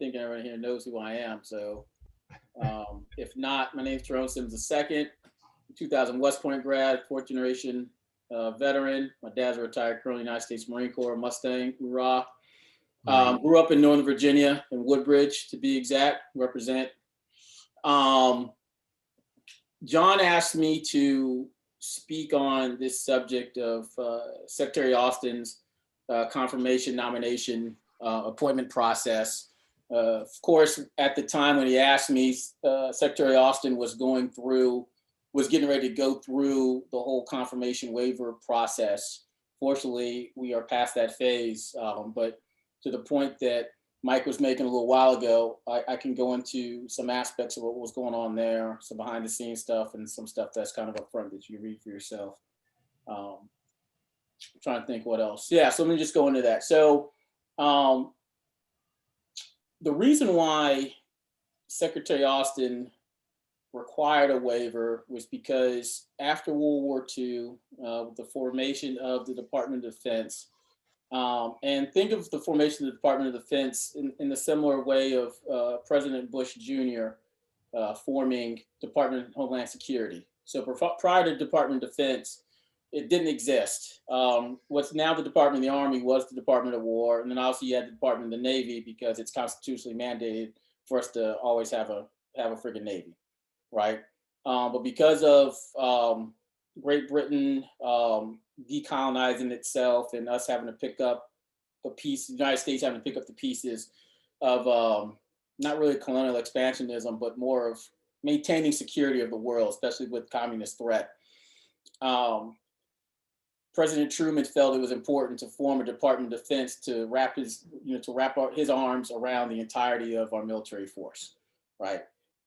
thinking everyone here knows who I am. So if not, my name is Jerome Sims II, 2000 West Point grad, fourth generation veteran. My dad's a retired Colonel United States Marine Corps, Mustang, hoorah. Grew up in Northern Virginia, in Woodbridge, to be exact, represent. John asked me to speak on this subject of Secretary Austin's confirmation, nomination, appointment process. Of course, at the time when he asked me, Secretary Austin was getting ready to go through the whole confirmation waiver process. Fortunately, we are past that phase, but to the point that Mike was making a little while ago, I can go into some aspects of what was going on there, some behind the scenes stuff and some stuff that's kind of upfront that you read for yourself. I'm trying to think what else. Yeah, so let me just go into that. So the reason why Secretary Austin required a waiver was because after World War II, with the formation of the Department of Defense, and think of the formation of the Department of Defense in a similar way of President Bush Jr. Forming Department of Homeland Security. So prior to Department of Defense, it didn't exist. What's now the Department of the Army was the Department of War, and then also you had the Department of the Navy because it's constitutionally mandated for us to always have a friggin' Navy, right? But because of Great Britain decolonizing itself and us having to pick up the piece, the United States having to pick up the pieces of not really colonial expansionism, but more of maintaining security of the world, especially with communist threat. President Truman felt it was important to form a Department of Defense to wrap his arms around the entirety of our military force, right?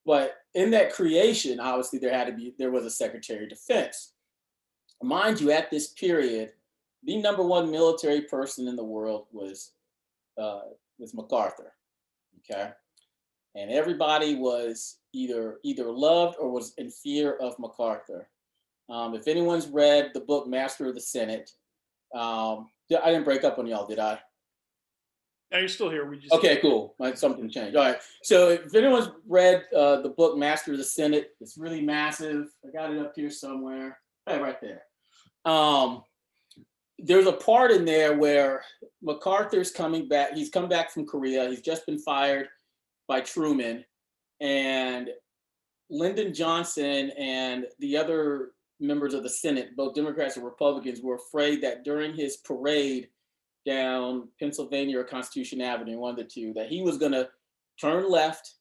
But in that creation, obviously there was a Secretary of Defense. Mind you, at this period, the number one military person in the world was MacArthur, okay? And everybody was either loved or was in fear of MacArthur. If anyone's read the book Master of the Senate, I didn't break up on y'all, did I? No, you're still here. Okay, cool. Something changed. All right. So if anyone's read the book Master of the Senate, it's really massive. I got it up here somewhere. Hey, right there. There's a part in there where MacArthur's coming back. He's come back from Korea. He's just been fired by Truman, and Lyndon Johnson and the other members of the Senate, both Democrats and Republicans, were afraid that during his parade down Pennsylvania or Constitution Avenue, one of the two, that he was going to turn left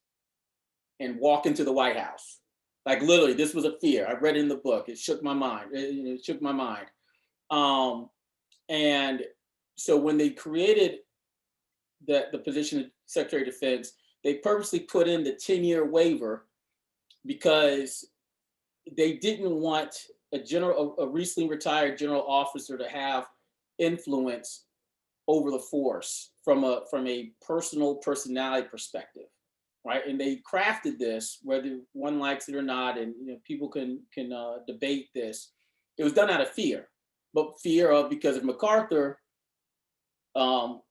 and walk into the White House. Like literally, this was a fear. I read it in the book. It shook my mind. It shook my mind. And so when they created the position of Secretary of Defense, they purposely put in the 10-year waiver because they didn't want a recently retired general officer to have influence over the force from a personality perspective, right? And they crafted this, whether one likes it or not, and people can debate this. It was done out of fear, but fear of because of MacArthur.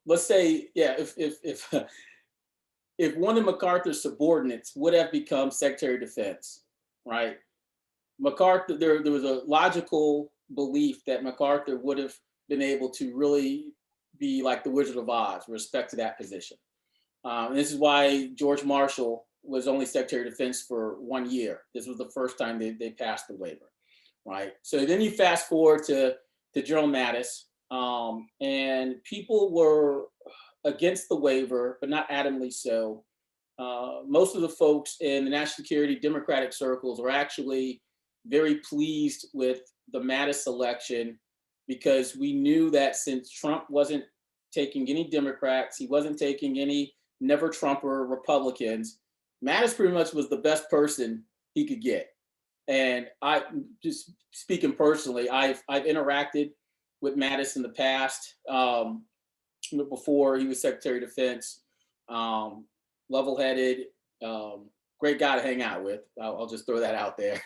Let's say, yeah, if one of MacArthur's subordinates would have become Secretary of Defense, right? MacArthur, there was a logical belief that MacArthur would have been able to really be like the Wizard of Oz with respect to that position. And this is why George Marshall was only Secretary of Defense for 1 year. This was the first time they passed the waiver, right? So then you fast forward to General Mattis, and people were against the waiver, but not adamantly so. Most of the folks in the national security Democratic circles were actually very pleased with the Mattis election because we knew that since Trump wasn't taking any Democrats, he wasn't taking any never Trumper Republicans, Mattis pretty much was the best person he could get. And I just speaking personally, I've interacted with Mattis in the past, before he was Secretary of Defense, level-headed, great guy to hang out with. I'll just throw that out there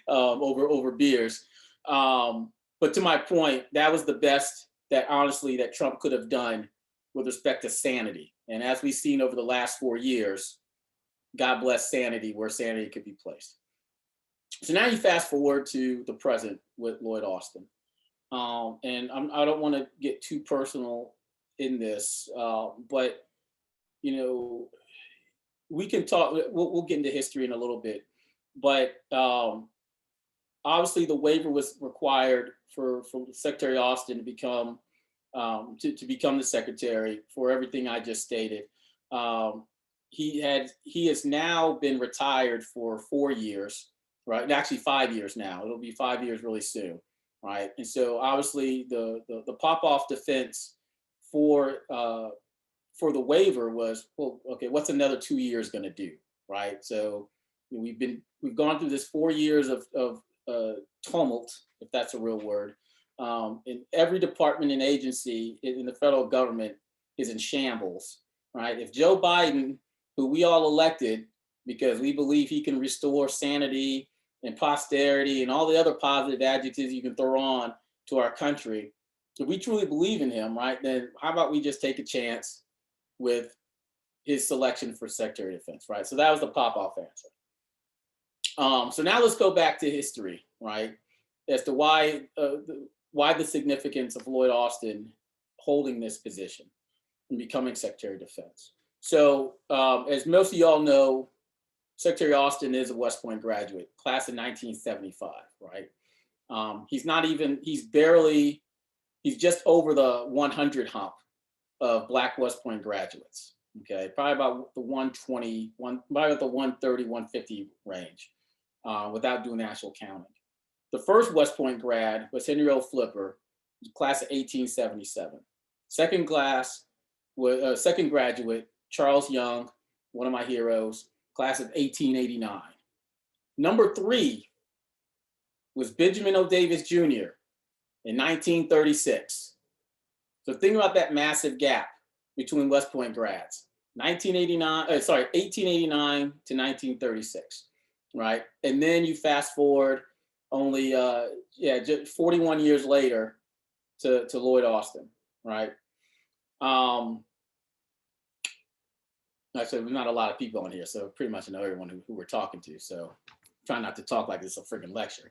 over beers. But to my point, that was the best that honestly that Trump could have done with respect to sanity. And as we've seen over the last 4 years, God bless sanity where sanity could be placed. So now you fast forward to the present with Lloyd Austin. And I don't want to get too personal in this, but you know, we can talk. We'll get into history in a little bit, but obviously the waiver was required for Secretary Austin to become to become the secretary for everything I just stated. He has now been retired for 4 years, right? Actually 5 years now. It'll be 5 years really soon, right? And so obviously the pop-off defense for the waiver was, well, okay, what's another 2 years going to do, right? So we've gone through this 4 years of tumult, if that's a real word. In every department and agency in the federal government is in shambles, right? If Joe Biden, who we all elected because we believe he can restore sanity and posterity and all the other positive adjectives you can throw on to our country, if we truly believe in him, right, then how about we just take a chance with his selection for Secretary of Defense, right? So that was the pop-off answer. So now let's go back to history, right, as to why the significance of Lloyd Austin holding this position and becoming Secretary of Defense. So as most of y'all know, Secretary Austin is a West Point graduate, class of 1975, right? He's just over the 100 hump of Black West Point graduates, okay? Probably about the 120, probably the 130, 150 range without doing the actual counting. The first West Point grad was Henry O. Flipper, class of 1877. Second graduate, Charles Young, one of my heroes, class of 1889. Number 3 was Benjamin O. Davis Jr. in 1936. So think about that massive gap between West Point grads, 1889 to 1936, right? And then you fast forward only, just 41 years later to Lloyd Austin, right? Actually, there's not a lot of people on here, so pretty much I know everyone who we're talking to. So try not to talk like this is a freaking lecture.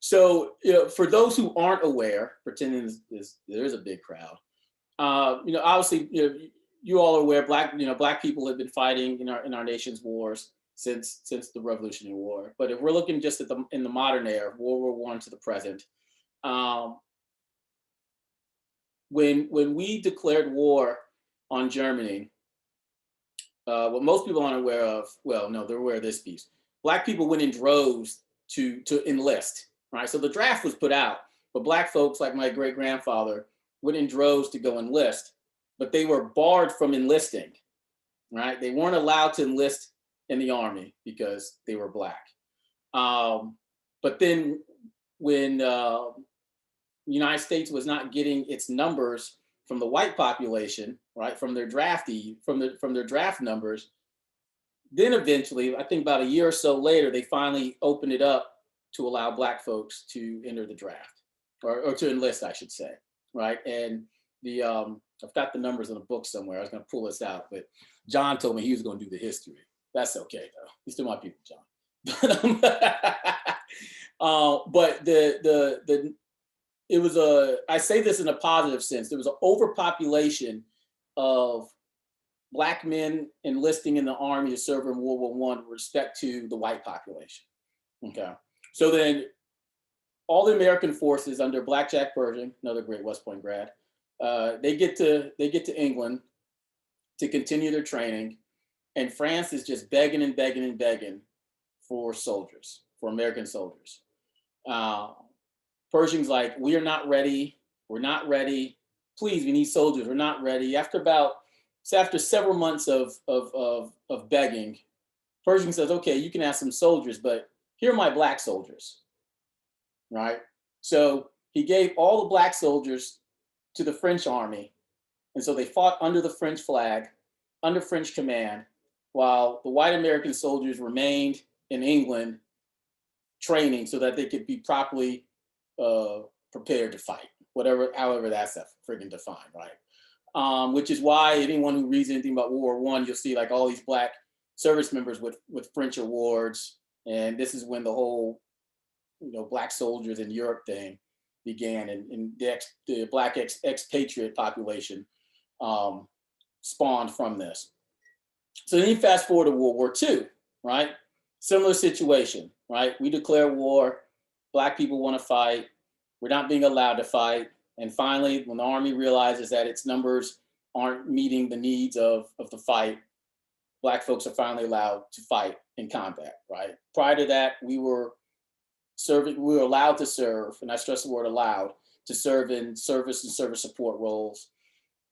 So, for those who aren't aware, pretending there is a big crowd, obviously, you all are aware, Black people have been fighting in our nation's wars since the Revolutionary War. But if we're looking just in the modern era, World War I to the present, when we declared war on Germany, what most people aren't aware of, well, no, they're aware of this piece. Black people went in droves to enlist, right? So the draft was put out, but Black folks like my great grandfather went in droves to go enlist, but they were barred from enlisting, right? They weren't allowed to enlist in the army because they were Black. But then when the United States was not getting its numbers from the white population, right, from their draft numbers, then eventually, I think about a year or so later, they finally opened it up to allow Black folks to enter the draft, or to enlist, I should say, right? And I've got the numbers in a book somewhere. I was going to pull this out, but John told me he was going to do the history. That's okay though. He's still my people, John. But it was I say this in a positive sense. There was an overpopulation of Black men enlisting in the army to serve in World War I with respect to the white population. Okay, so then all the American forces under Black Jack Pershing, another great West Point grad, they get to England to continue their training, and France is just begging and begging and begging for soldiers, for American soldiers. Pershing's like, we are not ready. We're not ready. Please, we need soldiers. We're not ready. After several months of begging, Pershing says, okay, you can have some soldiers, but here are my Black soldiers, right? So he gave all the Black soldiers to the French army. And so they fought under the French flag, under French command, while the white American soldiers remained in England training so that they could be properly prepared to fight, whatever, however that's freaking defined, right? Which is why anyone who reads anything about World War I, you'll see like all these Black service members with French awards, and this is when the whole, Black soldiers in Europe thing began, and the Black expatriate population spawned from this. So then you fast forward to World War II, right? Similar situation, right? We declare war, Black people want to fight, we're not being allowed to fight. And finally, when the Army realizes that its numbers aren't meeting the needs of the fight, Black folks are finally allowed to fight in combat, right? Prior to that, we were allowed to serve, and I stress the word allowed, to serve in service and service support roles.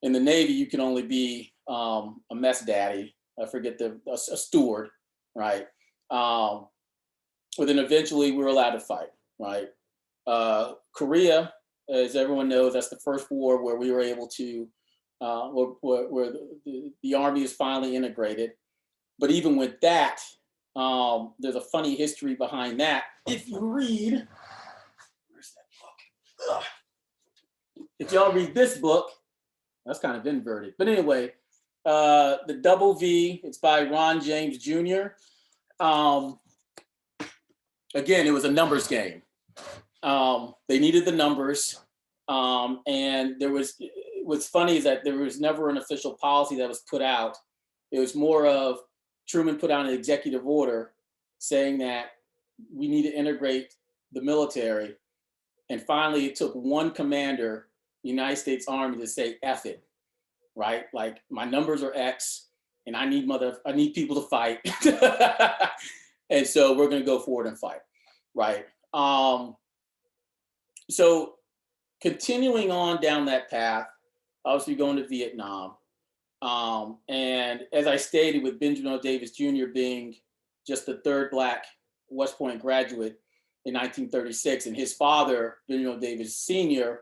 In the Navy, you can only be a mess daddy, I forget a steward, right? But then eventually we were allowed to fight, right? Korea, as everyone knows, that's the first war where we were able to, where the Army is finally integrated. But even with that, there's a funny history behind that. If you read, where's that book? Ugh. If y'all read this book, that's kind of inverted. But anyway, the Double V, it's by Ron James Jr. Again, it was a numbers game. They needed the numbers. And what's funny is that there was never an official policy that was put out. It was more of Truman put out an executive order saying that we need to integrate the military. And finally, it took one commander, the United States Army, to say, F it, right? Like, my numbers are X, and I need people to fight. And so we're going to go forward and fight, right? So continuing on down that path, obviously going to Vietnam. And as I stated, with Benjamin O. Davis Jr. being just the third Black West Point graduate in 1936, and his father, Benjamin O. Davis Sr.,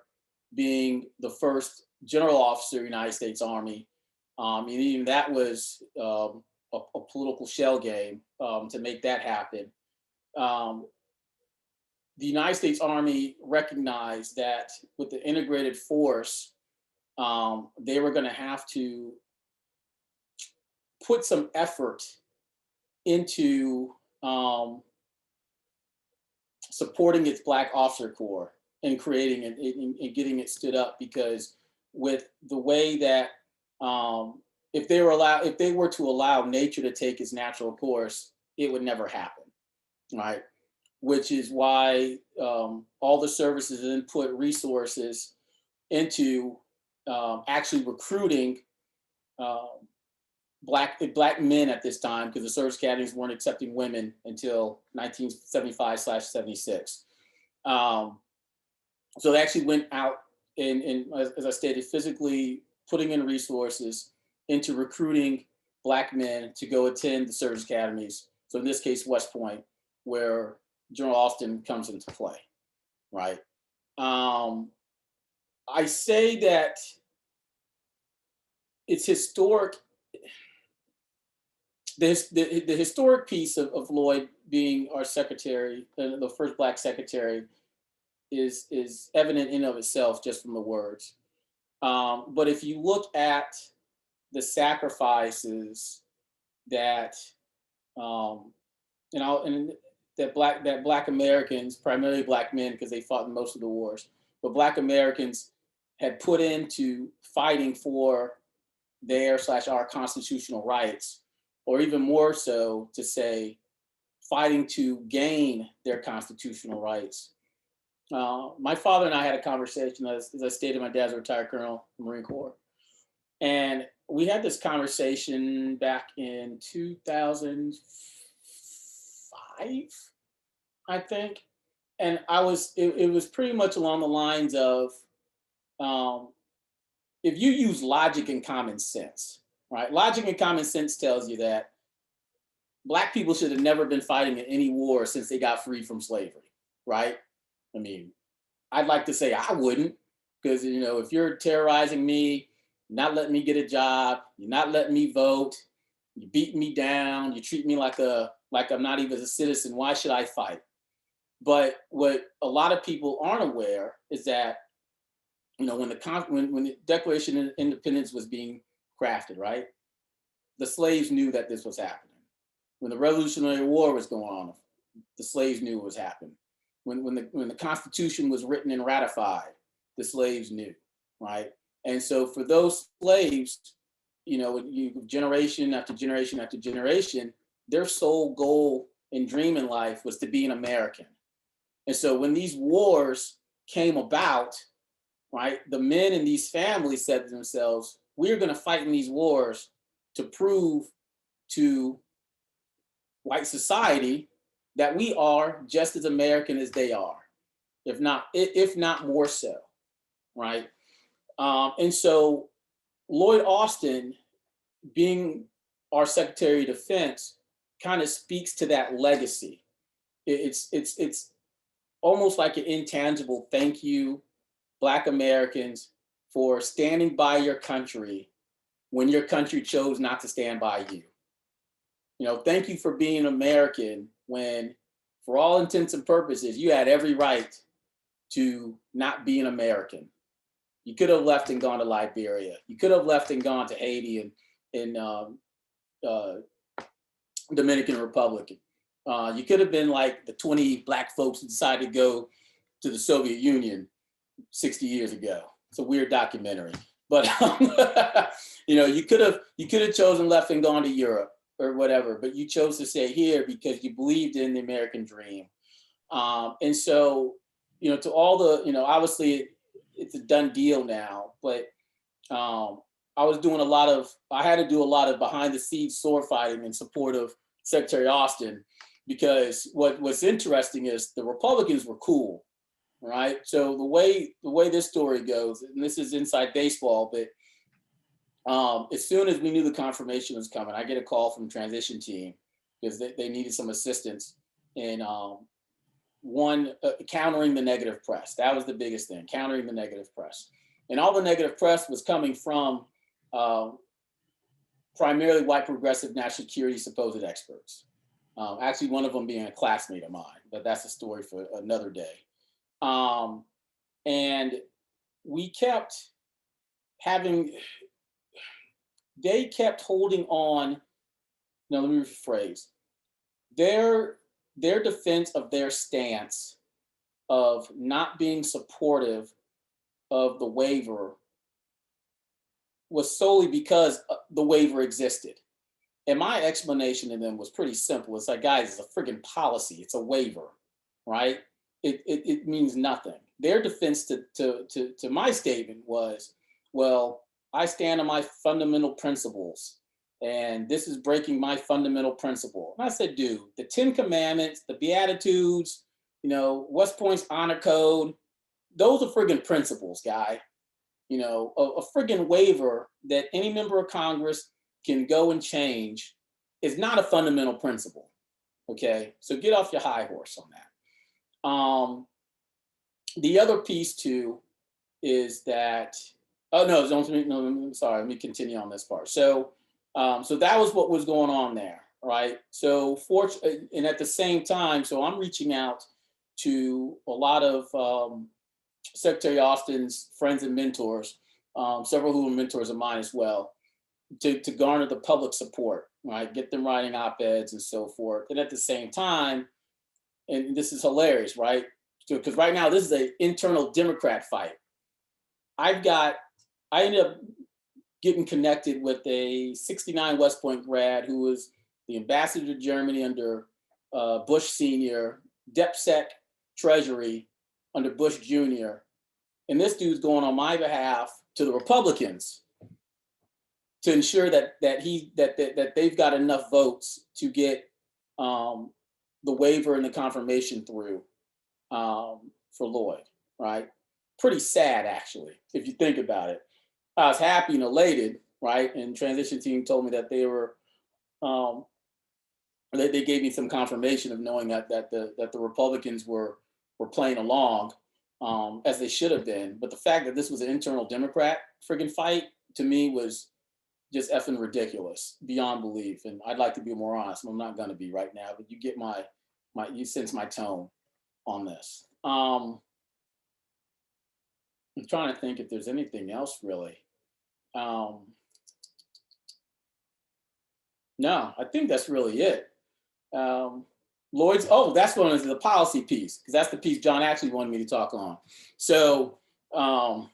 being the first general officer of the United States Army. And even that was a political shell game to make that happen. The United States Army recognized that with the integrated force, they were going to have to put some effort into supporting its Black officer corps and creating it and getting it stood up, because with the way that if they were to allow nature to take its natural course, it would never happen, right? Which is why all the services then put resources into actually recruiting black men at this time, because the service academies weren't accepting women until 1975/76. So they actually went out and, as I stated, physically putting in resources into recruiting Black men to go attend the service academies. So in this case, West Point, where General Austin comes into play, right? I say that it's historic. The historic piece of Lloyd being our secretary, the first Black secretary, is evident in of itself just from the words. But if you look at the sacrifices that that Black Americans, primarily Black men, because they fought in most of the wars, but Black Americans had put into fighting for their/our constitutional rights, or even more so to say, fighting to gain their constitutional rights. My father and I had a conversation, as I stated, my dad's a retired colonel in the Marine Corps. And we had this conversation back in 2005, I think. And it was pretty much along the lines of, if you use logic and common sense, right? Logic and common sense tells you that Black people should have never been fighting in any war since they got freed from slavery, right? I mean, I'd like to say I wouldn't, because, if you're terrorizing me, not letting me get a job, you're not letting me vote, you beat me down, you treat me like I'm not even a citizen, why should I fight? But what a lot of people aren't aware is that when the Declaration of Independence was being crafted, right? The slaves knew that this was happening. When the Revolutionary War was going on, the slaves knew it was happening. When the Constitution was written and ratified, the slaves knew, right? And so for those slaves, generation after generation after generation, their sole goal and dream in life was to be an American. And so when these wars came about, right, the men in these families said to themselves, we're going to fight in these wars to prove to white society that we are just as American as they are, if not more so, right? And so Lloyd Austin, being our Secretary of Defense, kind of speaks to that legacy. It's almost like an intangible thank you, Black Americans, for standing by your country when your country chose not to stand by you. Thank you for being American when, for all intents and purposes, you had every right to not be an American. You could have left and gone to Liberia. You could have left and gone to Haiti and Dominican Republic. You could have been like the 20 Black folks who decided to go to the Soviet Union 60 years ago. It's a weird documentary, but you could have chosen left and gone to Europe or whatever, but you chose to stay here because you believed in the American dream. And so, to all the, obviously it's a done deal now, but I had to do a lot of behind the scenes sword fighting in support of Secretary Austin, because what's interesting is the Republicans were cool, right? So the way this story goes, and this is inside baseball, but as soon as we knew the confirmation was coming, I get a call from the transition team because they needed some assistance in countering the negative press. That was the biggest thing, countering the negative press. And all the negative press was coming from primarily white progressive national security supposed experts. Actually, one of them being a classmate of mine, but that's a story for another day. And we kept they kept holding on. No, let me rephrase. Their defense of their stance of not being supportive of the waiver was solely because the waiver existed. And my explanation to them was pretty simple. It's like, guys, it's a friggin' policy. It's a waiver, right? It means nothing. Their defense to my statement was, well, I stand on my fundamental principles, and this is breaking my fundamental principle. And I said, dude, the 10 Commandments, the Beatitudes, West Point's honor code, those are friggin' principles, guy. A friggin' waiver that any member of Congress can go and change is not a fundamental principle. Okay, so get off your high horse on that. The other piece too is that, sorry, let me continue on this part. So that was what was going on there, right? So and at the same time, so I'm reaching out to a lot of Secretary Austin's friends and mentors, several who are mentors of mine as well, to garner the public support, right? Get them writing op-eds and so forth. And at the same time, and this is hilarious, right? Because right now this is an internal Democrat fight. I ended up getting connected with a 69 West Point grad who was the ambassador to Germany under Bush Sr., DepSec Treasury under Bush Jr. And this dude's going on my behalf to the Republicans to ensure that they've got enough votes to get the waiver and the confirmation through for Lloyd, right? Pretty sad, actually, if you think about it. I was happy and elated, right? And transition team told me that they were, they gave me some confirmation of knowing that the Republicans were playing along as they should have been. But the fact that this was an internal Democrat friggin' fight to me was just effing ridiculous, beyond belief. And I'd like to be more honest. I'm not going to be right now, but you get you sense my tone on this. I'm trying to think if there's anything else really. Um, no, I think that's really it. Um, Lloyd's, oh, that's one of the policy piece, because that's the piece John actually wanted me to talk on. So, um,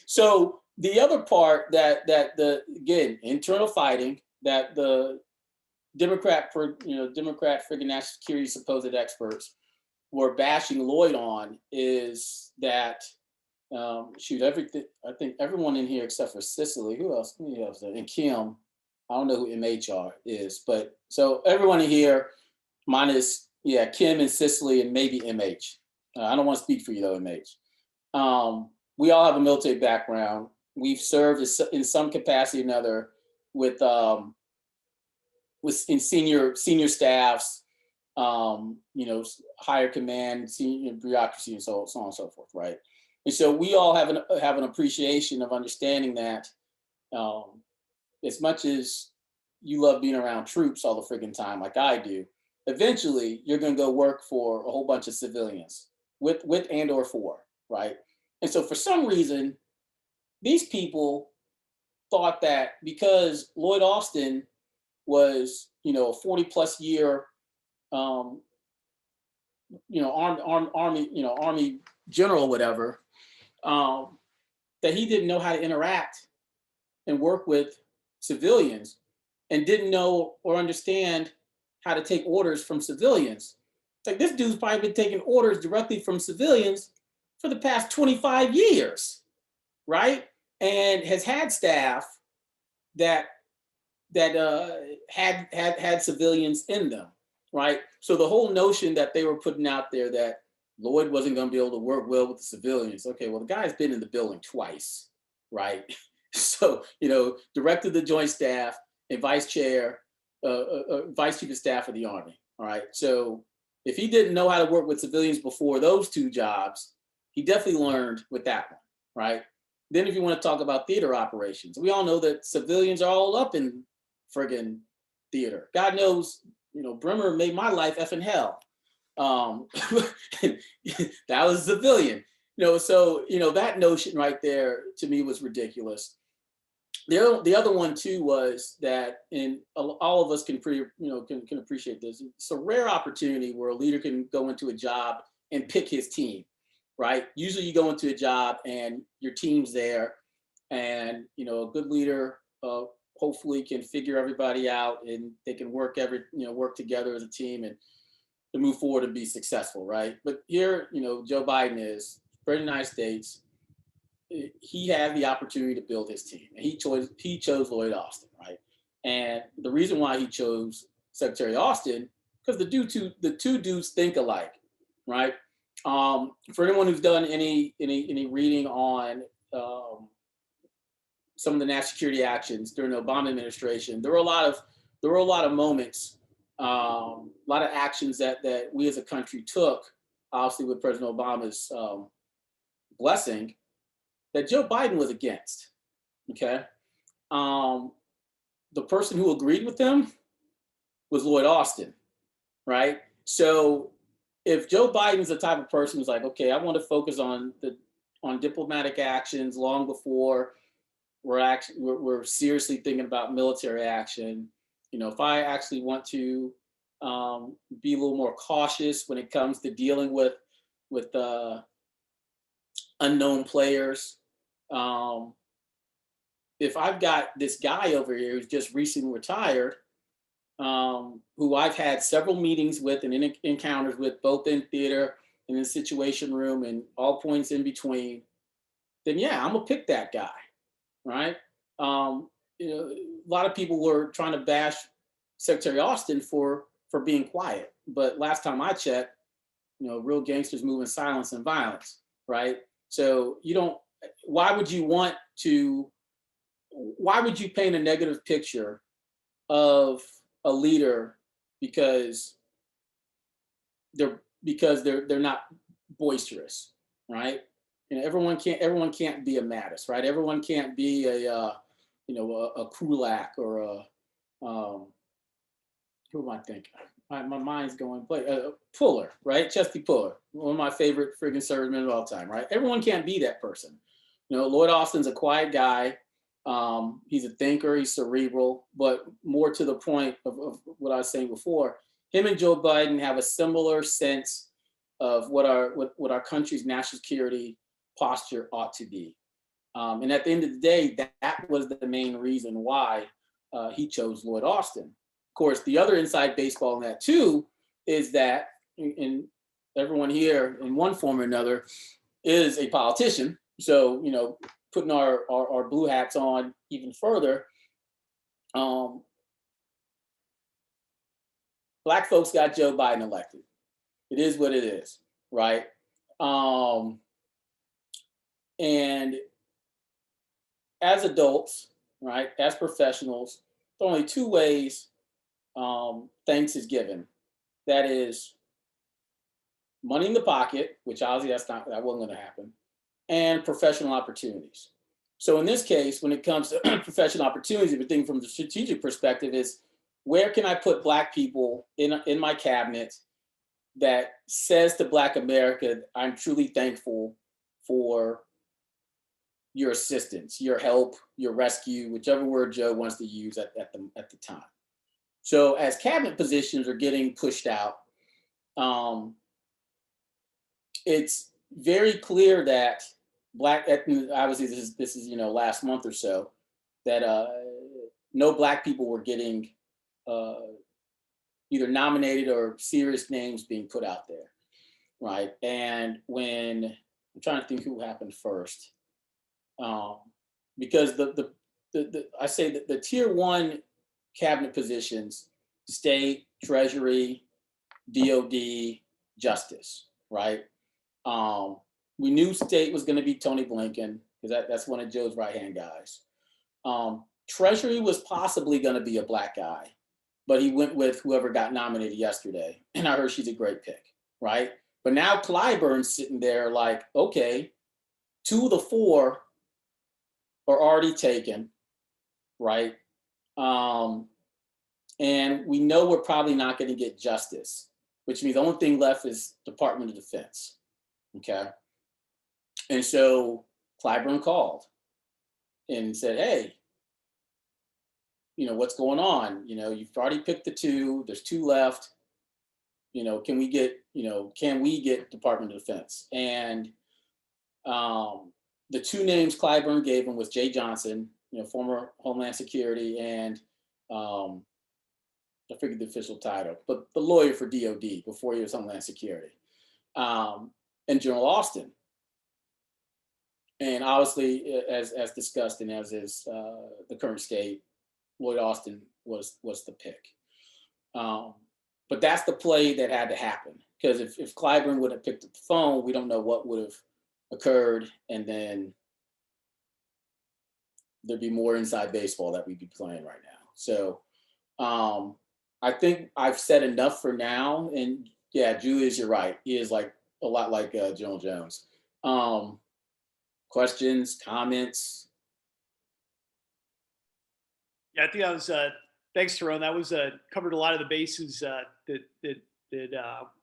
so the other part that the again internal fighting that the Democrat friggin' national security supposed experts were bashing Lloyd on is that shoot, everything. I think everyone in here except for Cicely. Who else? Who else? And Kim. I don't know who MHR is, but so everyone in here, minus Kim and Cicely and maybe MH. I don't want to speak for you though, MH. We all have a military background. We've served in some capacity or another with in senior staffs, higher command, senior bureaucracy, and so on and so forth, right? And so we all have an appreciation of understanding that as much as you love being around troops all the friggin' time, like I do, eventually you're going to go work for a whole bunch of civilians with and or for, right? And so for some reason, these people thought that because Lloyd Austin was, a 40+ year, army general, whatever, that he didn't know how to interact and work with civilians and didn't know or understand how to take orders from civilians. It's like this dude's probably been taking orders directly from civilians for the past 25 years, right? And has had staff that had civilians in them, right? So the whole notion that they were putting out there that Lloyd wasn't going to be able to work well with the civilians. Okay, well, the guy's been in the building twice, right? So, director of the Joint Staff and vice chief of staff of the Army, all right? So if he didn't know how to work with civilians before those two jobs, he definitely learned with that one, right? Then if you want to talk about theater operations, we all know that civilians are all up in friggin' theater. God knows, Bremer made my life effing hell. That was a civilian. So that notion right there to me was ridiculous. The other one too was that, and all of us can can appreciate this. It's a rare opportunity where a leader can go into a job and pick his team, right? Usually you go into a job and your team's there, and a good leader hopefully can figure everybody out and they can work together as a team and to move forward and be successful, right? But here, Joe Biden is president of the United States. He had the opportunity to build his team, and he chose Lloyd Austin, right? And the reason why he chose Secretary Austin, because the two dudes think alike, right? For anyone who's done any reading on some of the national security actions during the Obama administration, there were a lot of moments, a lot of actions that we as a country took, obviously with President Obama's blessing, that Joe Biden was against. Okay, the person who agreed with him was Lloyd Austin, right? So if Joe Biden's the type of person who's like, okay, I want to focus on diplomatic actions long before we're seriously thinking about military action. If I actually want to be a little more cautious when it comes to dealing with unknown players. If I've got this guy over here who's just recently retired, who I've had several meetings with and encounters with, both in theater and in the situation room and all points in between, then yeah, I'm gonna pick that guy, right? A lot of people were trying to bash Secretary Austin for being quiet, but last time I checked, real gangsters move in silence and violence, right? So why would you paint a negative picture of a leader because they're not boisterous, right? Everyone can't be a Mattis, right? Everyone can't be a Kulak or a who am I thinking? my mind's going. Puller, right? Chesty Puller, one of my favorite friggin' servicemen of all time, right? Everyone can't be that person. Lloyd Austin's a quiet guy. He's a thinker. He's cerebral, but more to the point of what I was saying before, him and Joe Biden have a similar sense of what our country's national security posture ought to be. And at the end of the day, that was the main reason why he chose Lloyd Austin. Of course, the other inside baseball in that too is that, and everyone here in one form or another is a politician. So, putting our blue hats on even further, Black folks got Joe Biden elected. It is what it is, right? And as adults, right, as professionals, there are only two ways thanks is given. That is money in the pocket, which obviously that wasn't going to happen, and professional opportunities. So in this case, when it comes to professional opportunities, the thing from the strategic perspective is, where can I put Black people in my cabinet that says to Black America, I'm truly thankful for your assistance, your help, your rescue, whichever word Joe wants to use at the time. So as cabinet positions are getting pushed out, it's very clear that obviously this is last month or so, that no Black people were getting either nominated or serious names being put out there, right? And when I'm trying to think who happened first, because I say that the tier one cabinet positions, state, treasury, DOD, justice, right? We knew state was going to be Tony Blinken, because that's one of Joe's right-hand guys. Treasury was possibly going to be a Black guy, but he went with whoever got nominated yesterday. And I heard she's a great pick, right? But now Clyburn's sitting there like, okay, 2 of the 4 are already taken, right? And we know we're probably not going to get justice, which means the only thing left is Department of Defense, okay? And so Clyburn called and said, hey, what's going on? You've already picked the 2, there's 2 left. Can we get Department of Defense? And the 2 names Clyburn gave him was Jay Johnson, former Homeland Security, and I forget the official title, but the lawyer for DOD before he was Homeland Security, and General Austin. And obviously, as discussed and as is the current state, Lloyd Austin was the pick. But that's the play that had to happen, because if Clyburn would have picked up the phone, we don't know what would have occurred, and then there'd be more inside baseball that we'd be playing right now. So I think I've said enough for now. And yeah, Julius, you're right. He is like a lot like Joel Jones. Questions, comments? Yeah, I think that was, thanks, Tyrone. That was covered a lot of the bases that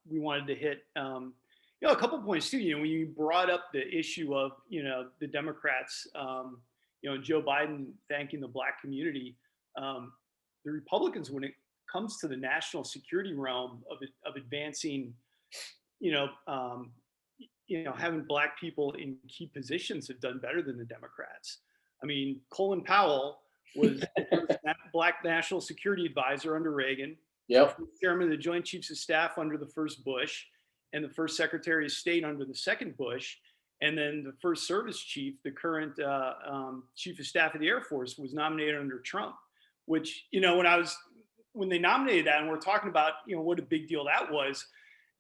we wanted to hit. A couple points too. When you brought up the issue of the Democrats, Joe Biden thanking the Black community, the Republicans, when it comes to the national security realm of advancing, having Black people in key positions, have done better than the Democrats. I mean, Colin Powell was the first Black national security advisor under Reagan. Yep. Chairman of the Joint Chiefs of Staff under the first Bush, and the first Secretary of State under the second Bush, and then the first service chief, the current Chief of Staff of the Air Force, was nominated under Trump. Which, when they nominated that, and we're talking about what a big deal that was,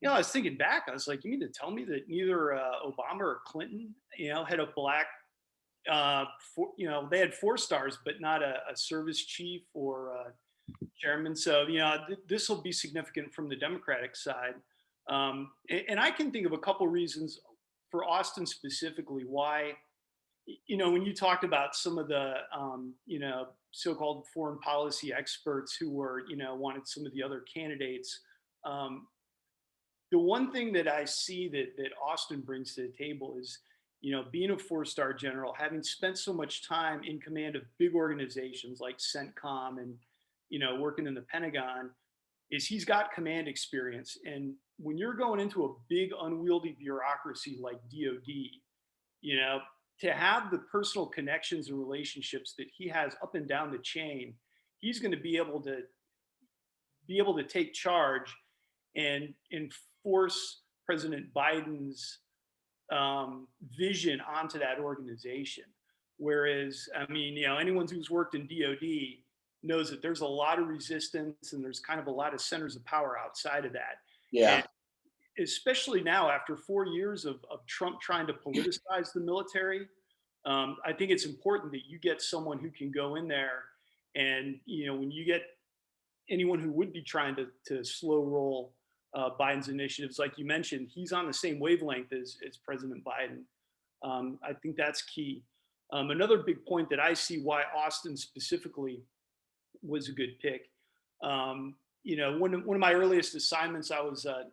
I was thinking back, I was like, you mean to tell me that neither Obama or Clinton, had a Black, they had 4 stars, but not a service chief or chairman. So, this will be significant from the Democratic side. And I can think of a couple reasons for Austin specifically why, when you talked about some of the, so-called foreign policy experts who were, wanted some of the other candidates The one thing that I see that Austin brings to the table is, being a four-star general, having spent so much time in command of big organizations like CENTCOM and, working in the Pentagon, is he's got command experience. And when you're going into a big unwieldy bureaucracy like DOD, to have the personal connections and relationships that he has up and down the chain, he's going to be able to take charge and enforce President Biden's vision onto that organization. Whereas, anyone who's worked in DOD knows that there's a lot of resistance and there's kind of a lot of centers of power outside of that. Yeah. And especially now, after 4 years of Trump trying to politicize the military, I think it's important that you get someone who can go in there and, when you get anyone who would be trying to slow roll Biden's initiatives, like you mentioned, he's on the same wavelength as President Biden. I think that's key. Another big point that I see why Austin specifically was a good pick. One of my earliest assignments, I was a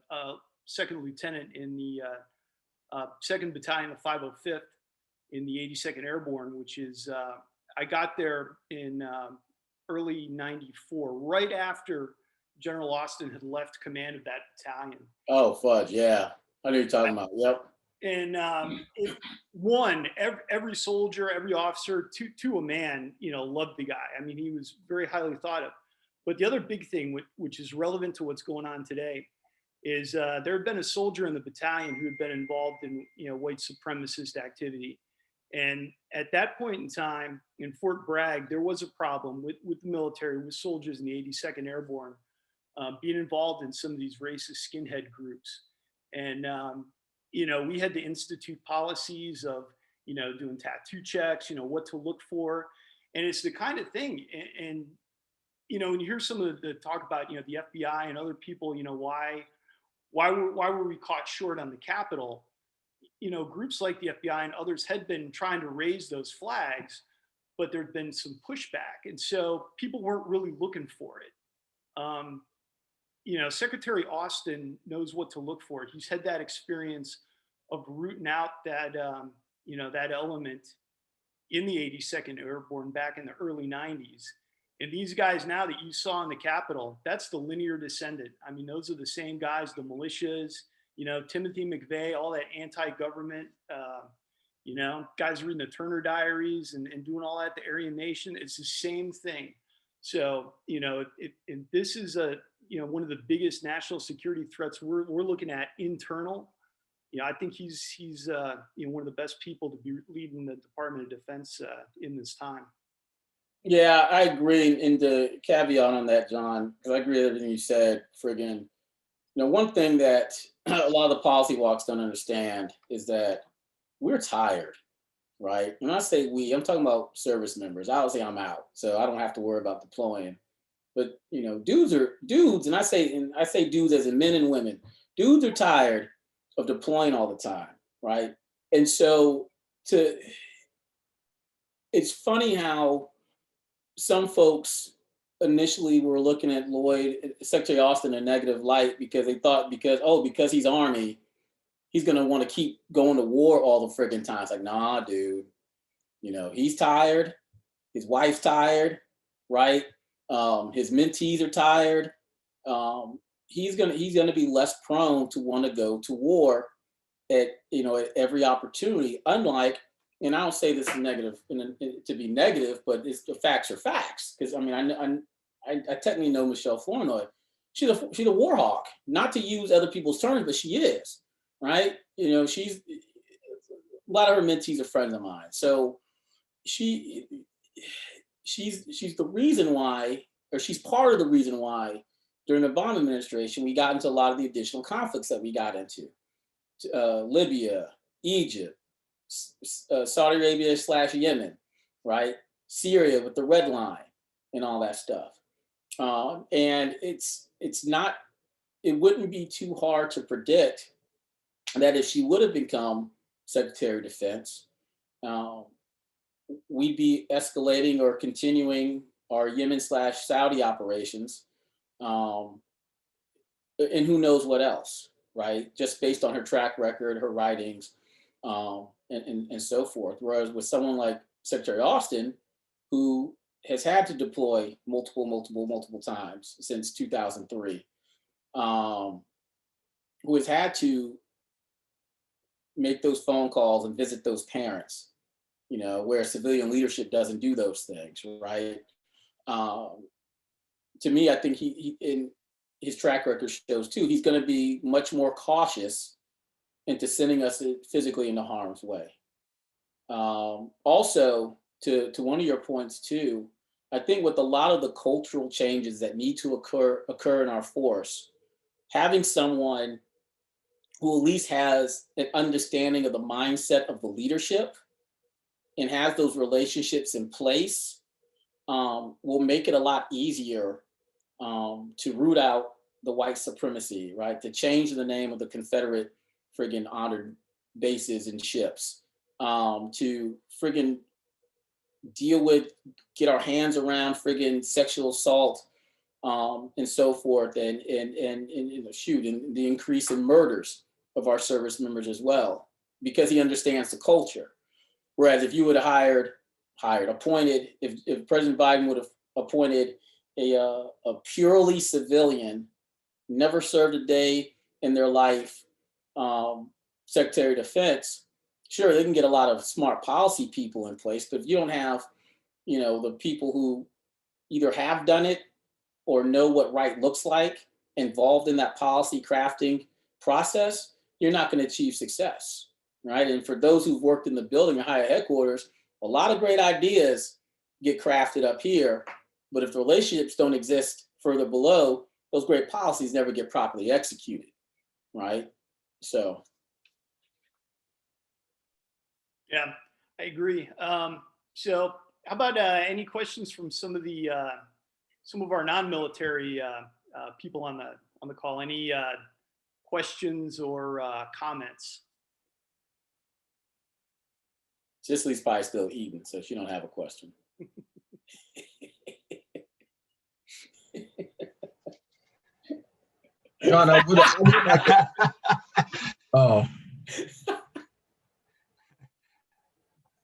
second lieutenant in the 2nd Battalion of 505th in the 82nd Airborne, which is, I got there in early '94, right after General Austin had left command of that battalion. Oh, fudge. Yeah. I know what you're talking about. Yep. And every soldier, every officer, to a man, loved the guy. I mean, he was very highly thought of. But the other big thing, which is relevant to what's going on today, is there had been a soldier in the battalion who had been involved in white supremacist activity. And at that point in time, in Fort Bragg, there was a problem with the military, with soldiers in the 82nd Airborne being involved in some of these racist skinhead groups. And, we had to institute policies of, doing tattoo checks, what to look for. And it's the kind of thing. And when you hear some of the talk about, the FBI and other people, why were we caught short on the Capitol? Groups like the FBI and others had been trying to raise those flags, but there'd been some pushback. And so people weren't really looking for it. Secretary Austin knows what to look for. He's had that experience of rooting out that, that element in the 82nd Airborne back in the early 90s. And these guys now that you saw in the Capitol, that's the linear descendant. I mean, those are the same guys, the militias, Timothy McVeigh, all that anti-government, guys reading the Turner Diaries and doing all that, the Aryan Nation. It's the same thing. So, this is one of the biggest national security threats we're looking at internal. I think he's one of the best people to be leading the Department of Defense in this time. Yeah, I agree. And the caveat on that, John, because I agree with everything you said, friggin', one thing that a lot of the policy walks don't understand is that we're tired, right? When I say we, I'm talking about service members. Obviously, I'm out, so I don't have to worry about deploying. But dudes are dudes, and I say dudes as in men and women. Dudes are tired of deploying all the time, right? And so it's funny how some folks initially were looking at Secretary Austin in a negative light because they thought because he's Army, he's gonna want to keep going to war all the friggin' time. It's like, nah, dude. He's tired. His wife's tired, right? His mentees are tired. He's gonna be less prone to want to go to war at every opportunity. Unlike, and I don't say this is negative to be negative, but the facts are facts. Because I technically know Michelle Flournoy. She's a war hawk. Not to use other people's terms, but she is, right? She's a lot of her mentees are friends of mine. So she's the reason why, or she's part of the reason why during the Obama administration we got into a lot of the additional conflicts that we got into. Libya, Egypt, Saudi Arabia / Yemen, right? Syria with the red line and all that stuff. And it wouldn't be too hard to predict that if she would have become Secretary of Defense, we'd be escalating or continuing our Yemen / Saudi operations. and who knows what else, right? Just based on her track record, her writings, and so forth. Whereas with someone like Secretary Austin, who has had to deploy multiple times since 2003, who has had to make those phone calls and visit those parents, where civilian leadership doesn't do those things, right? Um, to me, I think he in his track record shows too, he's going to be much more cautious into sending us physically into harm's way. Also, to one of your points too, I think with a lot of the cultural changes that need to occur in our force, having someone who at least has an understanding of the mindset of the leadership and has those relationships in place will make it a lot easier to root out the white supremacy, right? To change the name of the Confederate friggin' honored bases and ships, to friggin' get our hands around friggin' sexual assault and so forth, and the increase in murders of our service members as well, because he understands the culture. Whereas if you would have appointed, if President Biden would have appointed a purely civilian, never served a day in their life, Secretary of Defense, sure, they can get a lot of smart policy people in place, but if you don't have, the people who either have done it or know what right looks like involved in that policy crafting process, you're not going to achieve success, right? And for those who've worked in the building or higher headquarters, a lot of great ideas get crafted up here, but if the relationships don't exist further below, those great policies never get properly executed, right? So. Yeah, I agree. So how about any questions from some of our non-military people on the call? Any questions or comments? Cicely's probably still eating, so she don't have a question. John, I would like to. Oh.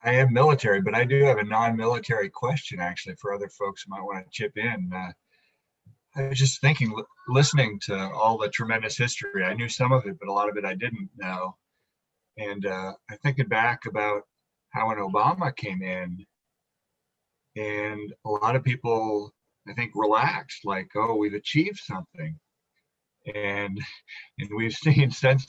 I am military, but I do have a non-military question actually for other folks who might want to chip in. I was just thinking, listening to all the tremendous history, I knew some of it, but a lot of it I didn't know. And I'm thinking back about how when Obama came in, and a lot of people, I think, relaxed, like, oh, we've achieved something. And we've seen since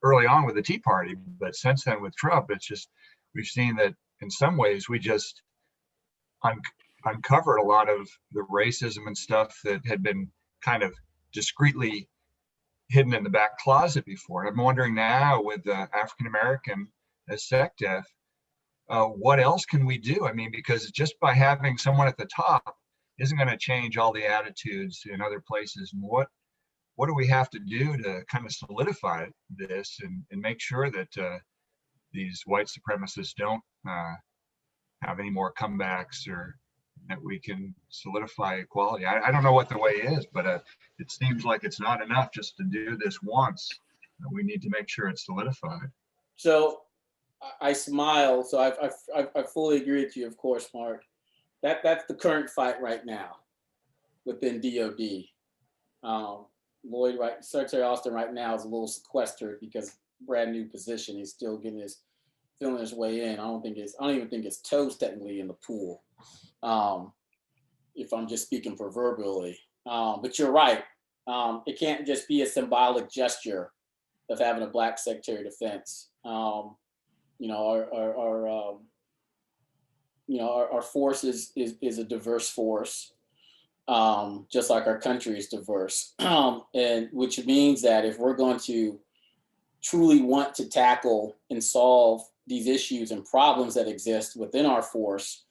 early on with the Tea Party, but since then with Trump, it's just, we've seen that in some ways we just uncovered a lot of the racism and stuff that had been kind of discreetly hidden in the back closet before. And I'm wondering now with African American as SecDef, what else can we do? I mean, because just by having someone at the top isn't going to change all the attitudes in other places. And what do we have to do to kind of solidify this and make sure that these white supremacists don't have any more comebacks, or that we can solidify equality? I don't know what the way is, but it seems like it's not enough just to do this once. We need to make sure it's solidified. So I smile. So I fully agree with you, of course, Mark. That's the current fight right now within DOD. Lloyd, right, Secretary Austin right now is a little sequestered because brand new position. He's still feeling his way in. I don't even think it's toes technically in the pool. If I'm just speaking proverbially, but you're right. It can't just be a symbolic gesture of having a Black Secretary of Defense. Our force is a diverse force, just like our country is diverse, and which means that if we're going to truly want to tackle and solve these issues and problems that exist within our force,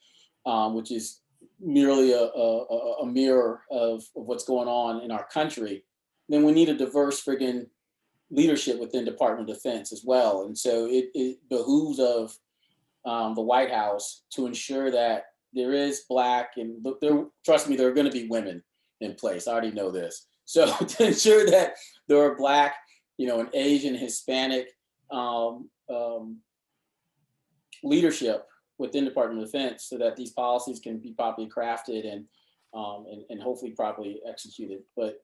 which is merely a mirror of what's going on in our country, then we need a diverse friggin' leadership within Department of Defense as well. And so it behooves of the White House to ensure that there is Black, and trust me, there are going to be women in place. I already know this. So to ensure that there are Black, and Asian, Hispanic leadership within the Department of Defense, so that these policies can be properly crafted and hopefully properly executed. But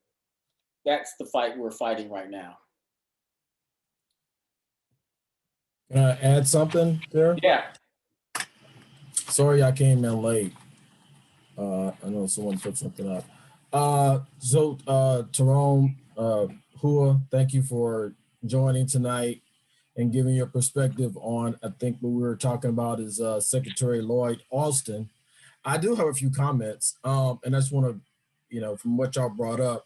that's the fight we're fighting right now. Can I add something there? Yeah. Sorry, I came in late. I know someone put something up. Tyrone, Hua, thank you for joining tonight and giving your perspective on, I think what we were talking about is Secretary Lloyd Austin. I do have a few comments, and I just want to, from what y'all brought up.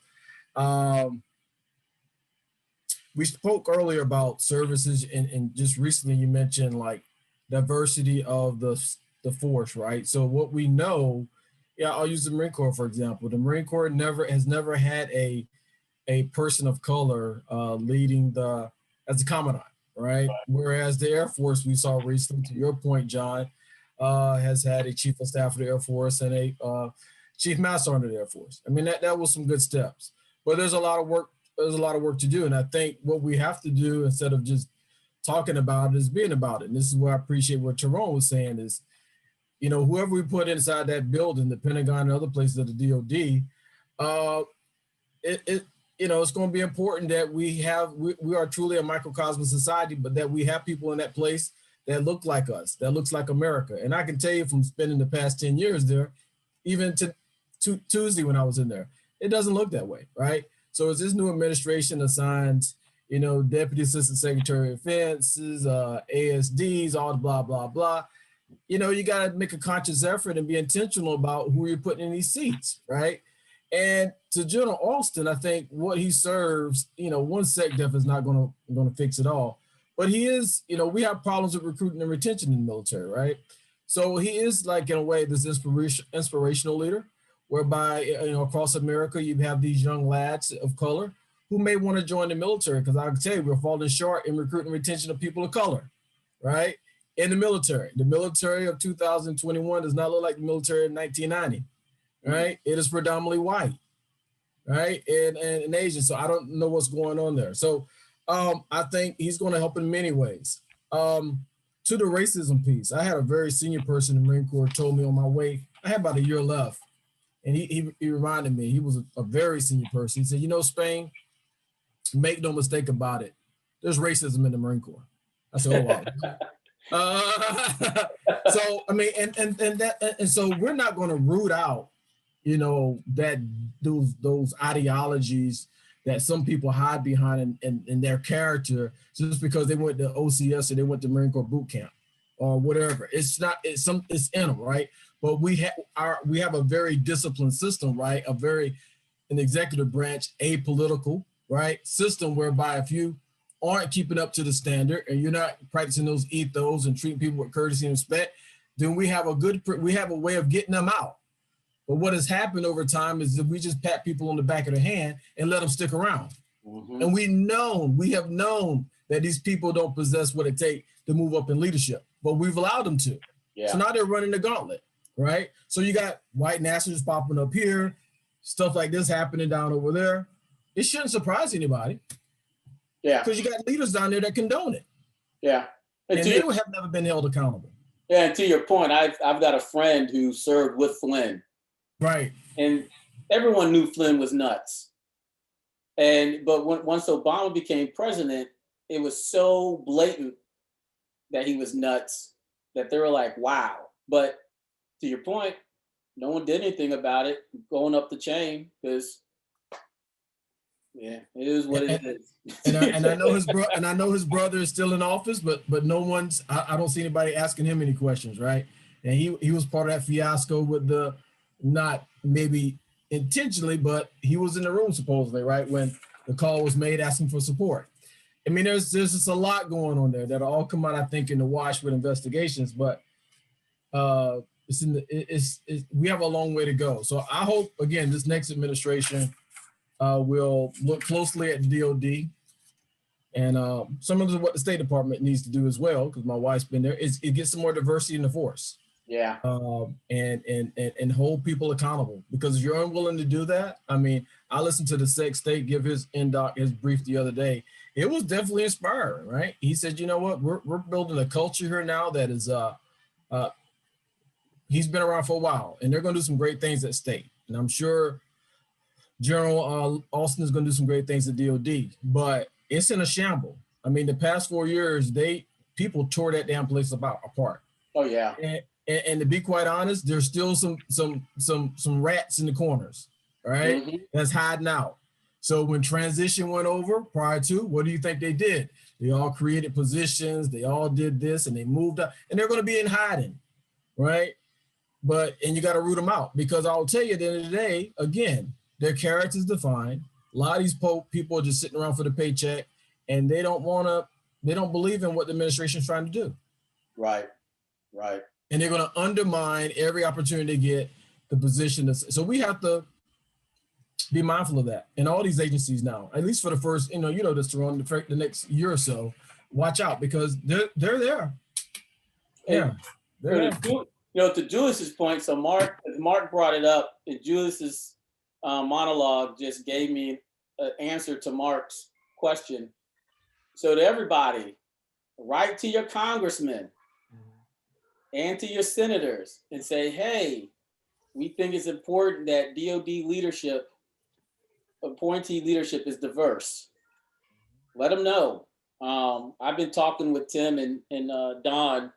We spoke earlier about services, and just recently you mentioned like diversity of the force, right? So what we know, I'll use the Marine Corps for example. The Marine Corps has never had a person of color leading as a commandant, right? Whereas the Air Force, we saw recently, to your point, John, has had a chief of staff of the Air Force and a chief master sergeant of the Air Force. I mean, that was some good steps, but there's a lot of work. There's a lot of work to do. And I think what we have to do instead of just talking about it is being about it. And this is where I appreciate what Tyrone was saying is, whoever we put inside that building, the Pentagon and other places of the DOD, it's going to be important that we are truly a microcosm society, but that we have people in that place that look like us, that looks like America. And I can tell you from spending the past 10 years there, even to Tuesday when I was in there, it doesn't look that way, right? So as this new administration assigns, Deputy Assistant Secretary of Defenses, ASDs, all the blah, blah, blah, you got to make a conscious effort and be intentional about who you're putting in these seats, right? And to General Austin, I think what he serves, one SecDef is not going to fix it all. But he is, we have problems with recruiting and retention in the military, right? So he is like, in a way, this inspirational leader, whereby, across America, you have these young lads of color who may want to join the military, because I can tell you, we're falling short in recruiting and retention of people of color, right? In the military. The military of 2021 does not look like the military of 1990, right? It is predominantly white, right? And Asian. So I don't know what's going on there. So I think he's going to help in many ways. To the racism piece, I had a very senior person in the Marine Corps told me on my way, I had about a year left. And he reminded me, he was a very senior person. He said, Spain, make no mistake about it. There's racism in the Marine Corps. I said, oh, wow. So, I mean, and so we're not going to root out, that those ideologies that some people hide behind in their character just because they went to OCS or they went to Marine Corps boot camp or whatever. It's in them, right? But we have a very disciplined system, right? An executive branch, apolitical, right? System whereby if you aren't keeping up to the standard and you're not practicing those ethos and treating people with courtesy and respect, then we have a way of getting them out. But what has happened over time is that we just pat people on the back of the hand and let them stick around. Mm-hmm. And we have known that these people don't possess what it takes to move up in leadership, but we've allowed them to. Yeah. So now they're running the gauntlet. Right? So you got white nationalists popping up here, stuff like this happening down over there. It shouldn't surprise anybody. Yeah. Because you got leaders down there that condone it. Yeah. And they have never been held accountable. Yeah, and to your point, I've got a friend who served with Flynn. Right. And everyone knew Flynn was nuts. But once Obama became president, it was so blatant that he was nuts that they were like, wow. But to your point, no one did anything about it going up the chain because, it is what it is. And I know his brother is still in office, but no one's. I don't see anybody asking him any questions, right? And he was part of that fiasco with not maybe intentionally, but he was in the room supposedly, right, when the call was made asking for support. I mean, there's just a lot going on there that'll all come out, I think, in the wash with investigations, but. We have a long way to go. So I hope, again, this next administration will look closely at the DOD and some of what the State Department needs to do as well, because my wife's been there, is it gets some more diversity in the force. Yeah. And hold people accountable, because if you're unwilling to do that, I mean, I listened to the Sec State give his his brief the other day. It was definitely inspiring, right? He said, you know what, we're building a culture here now that is he's been around for a while, and they're going to do some great things at State. And I'm sure General Austin is going to do some great things at DOD, but it's in a shamble. I mean, the past 4 years, people tore that damn place apart. Oh yeah. And to be quite honest, there's still some rats in the corners, right? Mm-hmm. That's hiding out. So when transition went over prior to, what do you think they did? They all created positions, they all did this, and they moved up, and they're going to be in hiding, right? And you got to root them out, because I'll tell you at the end of the day, again, their character's defined. A lot of these people are just sitting around for the paycheck, and they don't believe in what the administration is trying to do. Right. And they're going to undermine every opportunity to get the position. So we have to be mindful of that. And all these agencies now, at least for the first, this around the next year or so, watch out, because they're there. Yeah. They're there. To Julius's point, so Mark brought it up, and Julius's monologue just gave me an answer to Mark's question. So to everybody, write to your congressmen and to your senators and say, hey, we think it's important that DOD leadership, appointee leadership, is diverse. Let them know. I've been talking with Tim and Don,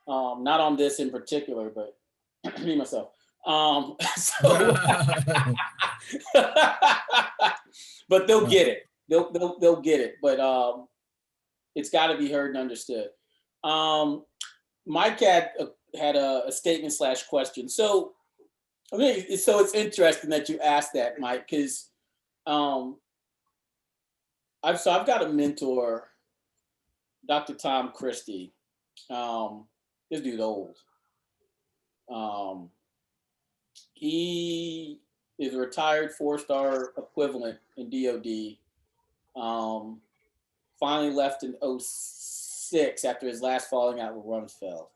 not on this in particular, but me myself. But they'll get it. They'll get it. But it's got to be heard and understood. Mike had a statement / question. So it's interesting that you asked that, Mike, because I've got a mentor, Dr. Tom Christie. This dude's old. He is a retired 4-star equivalent in DOD. Finally left in 2006 after his last falling out with Rumsfeld.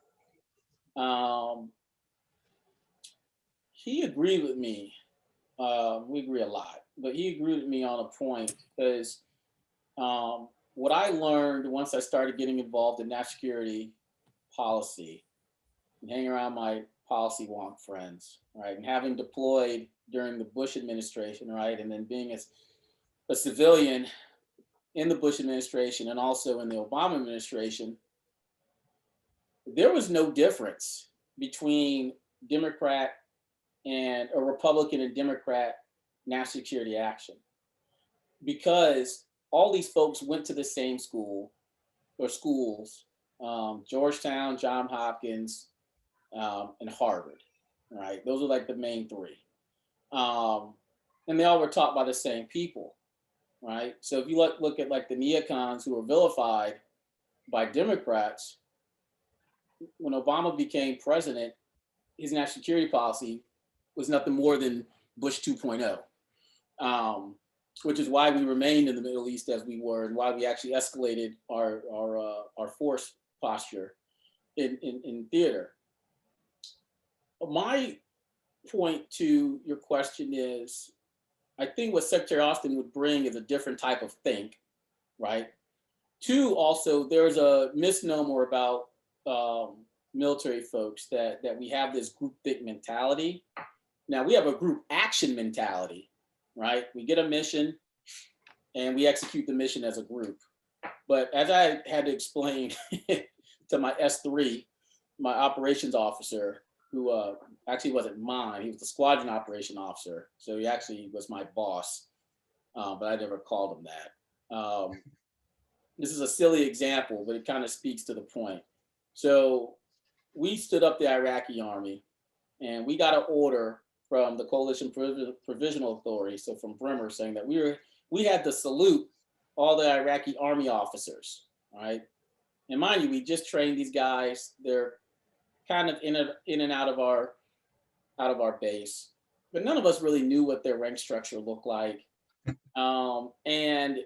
He agreed with me. We agree a lot, but he agreed with me on a point, because what I learned once I started getting involved in national security policy and hanging around my policy wonk friends, right, and having deployed during the Bush administration, right, and then being a civilian in the Bush administration and also in the Obama administration, there was no difference between Democrat and a Republican and Democrat national security action, because all these folks went to the same school or schools, Georgetown, Johns Hopkins, and Harvard, right? Those are like the main three. And they all were taught by the same people, right? So if you look at like the neocons who were vilified by Democrats, when Obama became president, his national security policy was nothing more than Bush 2.0, which is why we remained in the Middle East as we were, and why we actually escalated our force posture in theater. My point to your question is, I think what Secretary Austin would bring is a different type of think, right? Two, also, there's a misnomer about military folks that we have this group think mentality. Now, we have a group action mentality, right? We get a mission and we execute the mission as a group. But as I had to explain to my S3, my operations officer, who actually wasn't mine, he was the squadron operation officer. So he actually was my boss, but I never called him that. This is a silly example, but it kind of speaks to the point. So we stood up the Iraqi army, and we got an order from the Coalition Provisional Authority, so from Bremer, saying that we had to salute all the Iraqi army officers, right? And mind you, we just trained these guys. They're kind of in and out of our base, but none of us really knew what their rank structure looked like. And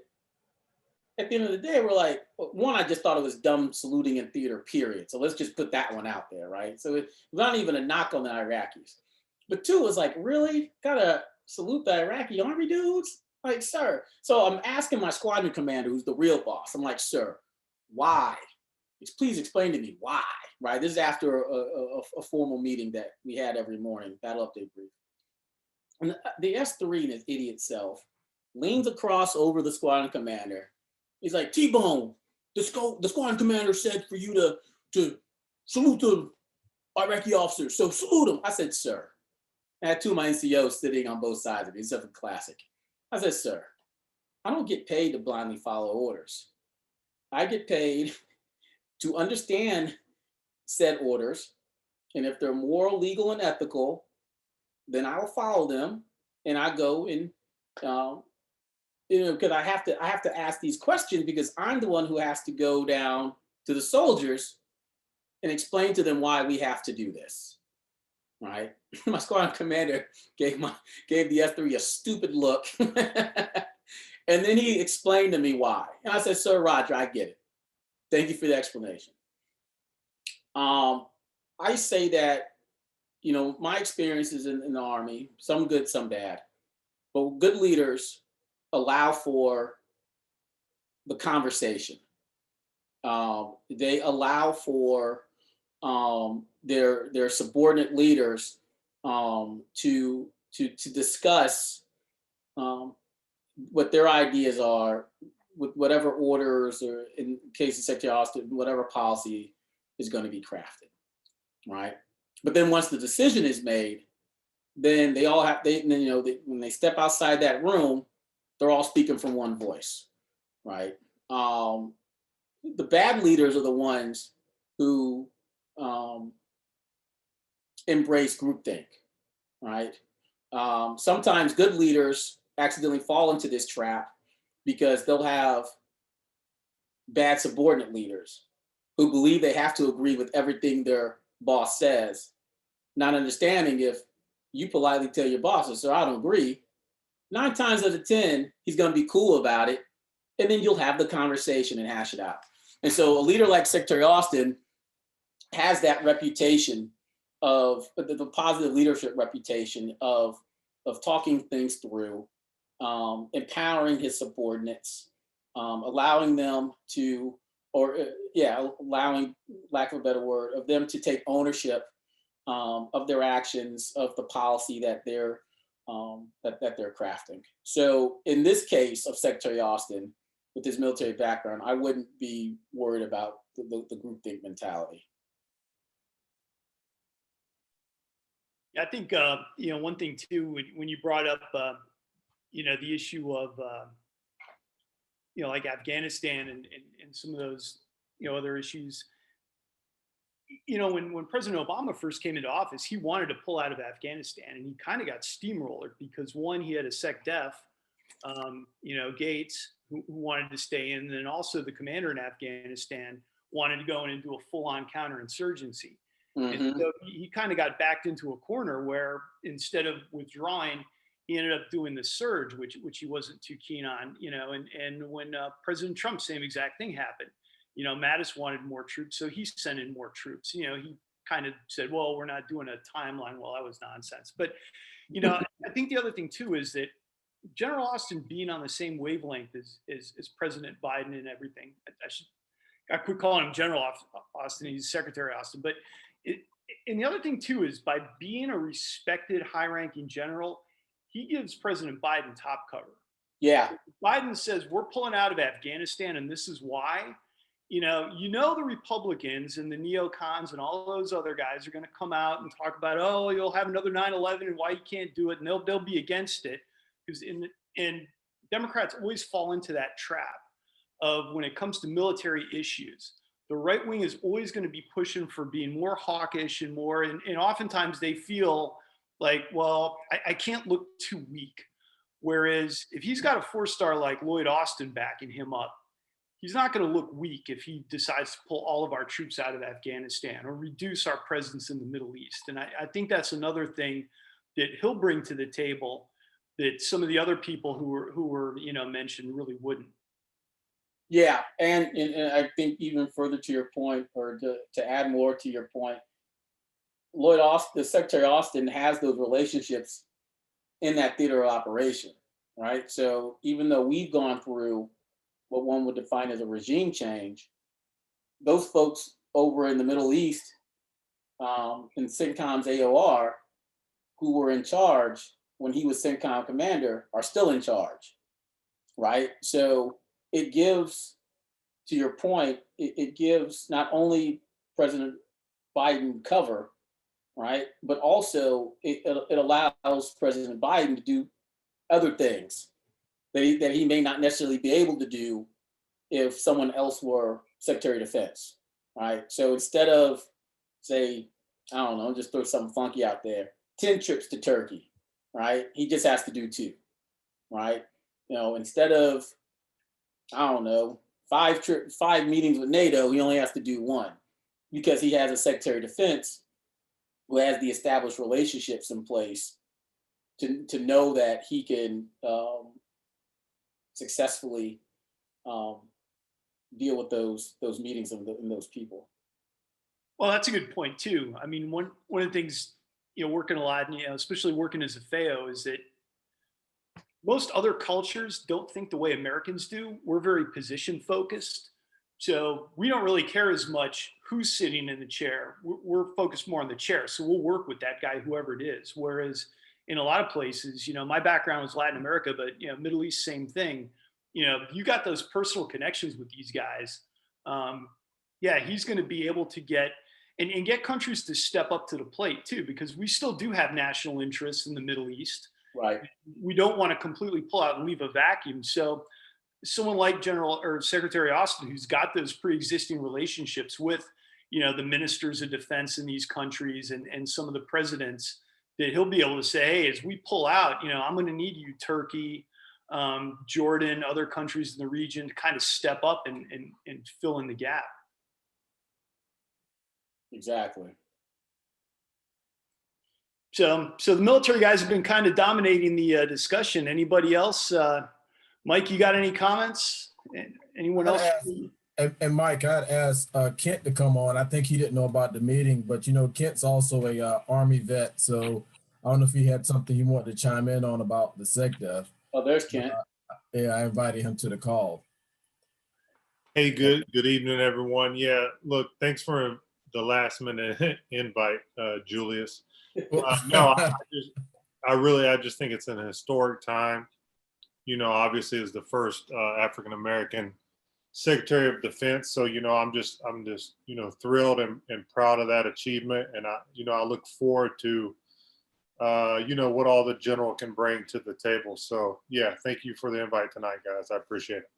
at the end of the day, we're like, one, I just thought it was dumb saluting in theater, period. So let's just put that one out there, right? So it's not even a knock on the Iraqis. But two was like, really? Gotta salute the Iraqi army dudes? Like, sir. So I'm asking my squadron commander, who's the real boss. I'm like, sir, why? Please explain to me why, right? This is after a formal meeting that we had every morning, battle update brief. And the S3 in his idiot self leans across over the squadron commander. He's like, T-Bone, the squadron commander said for you to salute the Iraqi officers, so salute him. I said, sir. I had two of my NCOs sitting on both sides of me, except for classic. I said, sir, I don't get paid to blindly follow orders. I get paid to understand said orders, and if they're moral, legal, and ethical, then I will follow them, and I go and because I have to ask these questions because I'm the one who has to go down to the soldiers and explain to them why we have to do this, right? My squadron commander gave the S3 a stupid look, and then he explained to me why, and I said, "Sir Roger, I get it. Thank you for the explanation." I say that, my experiences in the Army, some good, some bad, but good leaders allow for the conversation. They allow for their subordinate leaders to discuss what their ideas are with whatever orders, or in case of Secretary Austin, whatever policy is going to be crafted, right? But then once the decision is made, then they all have, when they step outside that room, they're all speaking from one voice, right? The bad leaders are the ones who embrace groupthink, right? Sometimes good leaders accidentally fall into this trap because they'll have bad subordinate leaders who believe they have to agree with everything their boss says, not understanding if you politely tell your boss, "Sir, I don't agree," 9 times out of 10, he's going to be cool about it. And then you'll have the conversation and hash it out. And so a leader like Secretary Austin has that reputation of the positive leadership reputation of talking things through, empowering his subordinates, allowing them to, allowing, lack of a better word, of them to take ownership of their actions, of the policy that they're crafting. So in this case of Secretary Austin, with his military background, I wouldn't be worried about the groupthink mentality. I think one thing too, when you brought up the issue of like Afghanistan and some of those other issues. When President Obama first came into office, he wanted to pull out of Afghanistan, and he kind of got steamrolled because one, he had a Sec Def, Gates, who wanted to stay in, and then also the commander in Afghanistan wanted to go in and do a full-on counterinsurgency. Mm-hmm. And so he kind of got backed into a corner where instead of withdrawing, he ended up doing the surge, which he wasn't too keen on, and when President Trump, same exact thing happened. Mattis wanted more troops, so he sent in more troops. He kind of said, well, we're not doing a timeline. Well, that was nonsense. But, I think the other thing too is that General Austin being on the same wavelength as President Biden and everything. I quit calling him General Austin. He's Secretary Austin. But and the other thing too is by being a respected, high-ranking general, he gives President Biden top cover. Yeah. Biden says we're pulling out of Afghanistan, and this is why. The Republicans and the neocons and all those other guys are going to come out and talk about, oh, you'll have another 9/11 and why you can't do it, and they'll be against it. Because and Democrats always fall into that trap of when it comes to military issues, the right wing is always going to be pushing for being more hawkish and more, and oftentimes they feel like, well, I can't look too weak. Whereas if he's got a 4-star like Lloyd Austin backing him up, he's not going to look weak if he decides to pull all of our troops out of Afghanistan or reduce our presence in the Middle East. And I think that's another thing that he'll bring to the table that some of the other people who were mentioned really wouldn't. Yeah, and I think even further to your point, or to add more to your point, Lloyd Austin, the Secretary Austin has those relationships in that theater of operation, right? So even though we've gone through what one would define as a regime change, those folks over in the Middle East, in CENTCOM's AOR, who were in charge when he was CENTCOM commander, are still in charge, right? So it gives, to your point, it gives not only President Biden cover, right, but also it allows President Biden to do other things that he may not necessarily be able to do if someone else were Secretary of Defense, right? So instead of, say, I don't know, just throw something funky out there, 10 trips to Turkey, right? He just has to do 2, right? You know, instead of, I don't know, 5 meetings with NATO, he only has to do 1 because he has a Secretary of Defense who has the established relationships in place to know that he can successfully deal with those meetings and those people. Well, that's a good point too. I mean, one of the things, working a lot, especially working as a FAO, is that most other cultures don't think the way Americans do. We're very position focused. So we don't really care as much who's sitting in the chair. We're focused more on the chair. So we'll work with that guy, whoever it is. Whereas in a lot of places, my background was Latin America, but Middle East, same thing. You got those personal connections with these guys. Yeah, he's going to be able to get and get countries to step up to the plate too, because we still do have national interests in the Middle East. Right. We don't want to completely pull out and leave a vacuum. So someone like General or Secretary Austin, who's got those pre-existing relationships with, the ministers of defense in these countries and some of the presidents, that he'll be able to say, hey, as we pull out, I'm going to need you, Turkey, Jordan, other countries in the region, to kind of step up and fill in the gap. Exactly. So the military guys have been kind of dominating the discussion. Anybody else? Mike, you got any comments? Anyone else? And Mike, I'd ask Kent to come on. I think he didn't know about the meeting, but Kent's also a Army vet, so I don't know if he had something he wanted to chime in on about the SecDef. Oh, there's Kent. Yeah, I invited him to the call. Hey, good evening, everyone. Yeah, look, thanks for the last minute invite, Julius. No, I just think it's an historic time. Obviously, it's the first African American Secretary of Defense. So, I'm just thrilled and proud of that achievement. And I look forward to, what all the general can bring to the table. So, yeah, thank you for the invite tonight, guys. I appreciate it.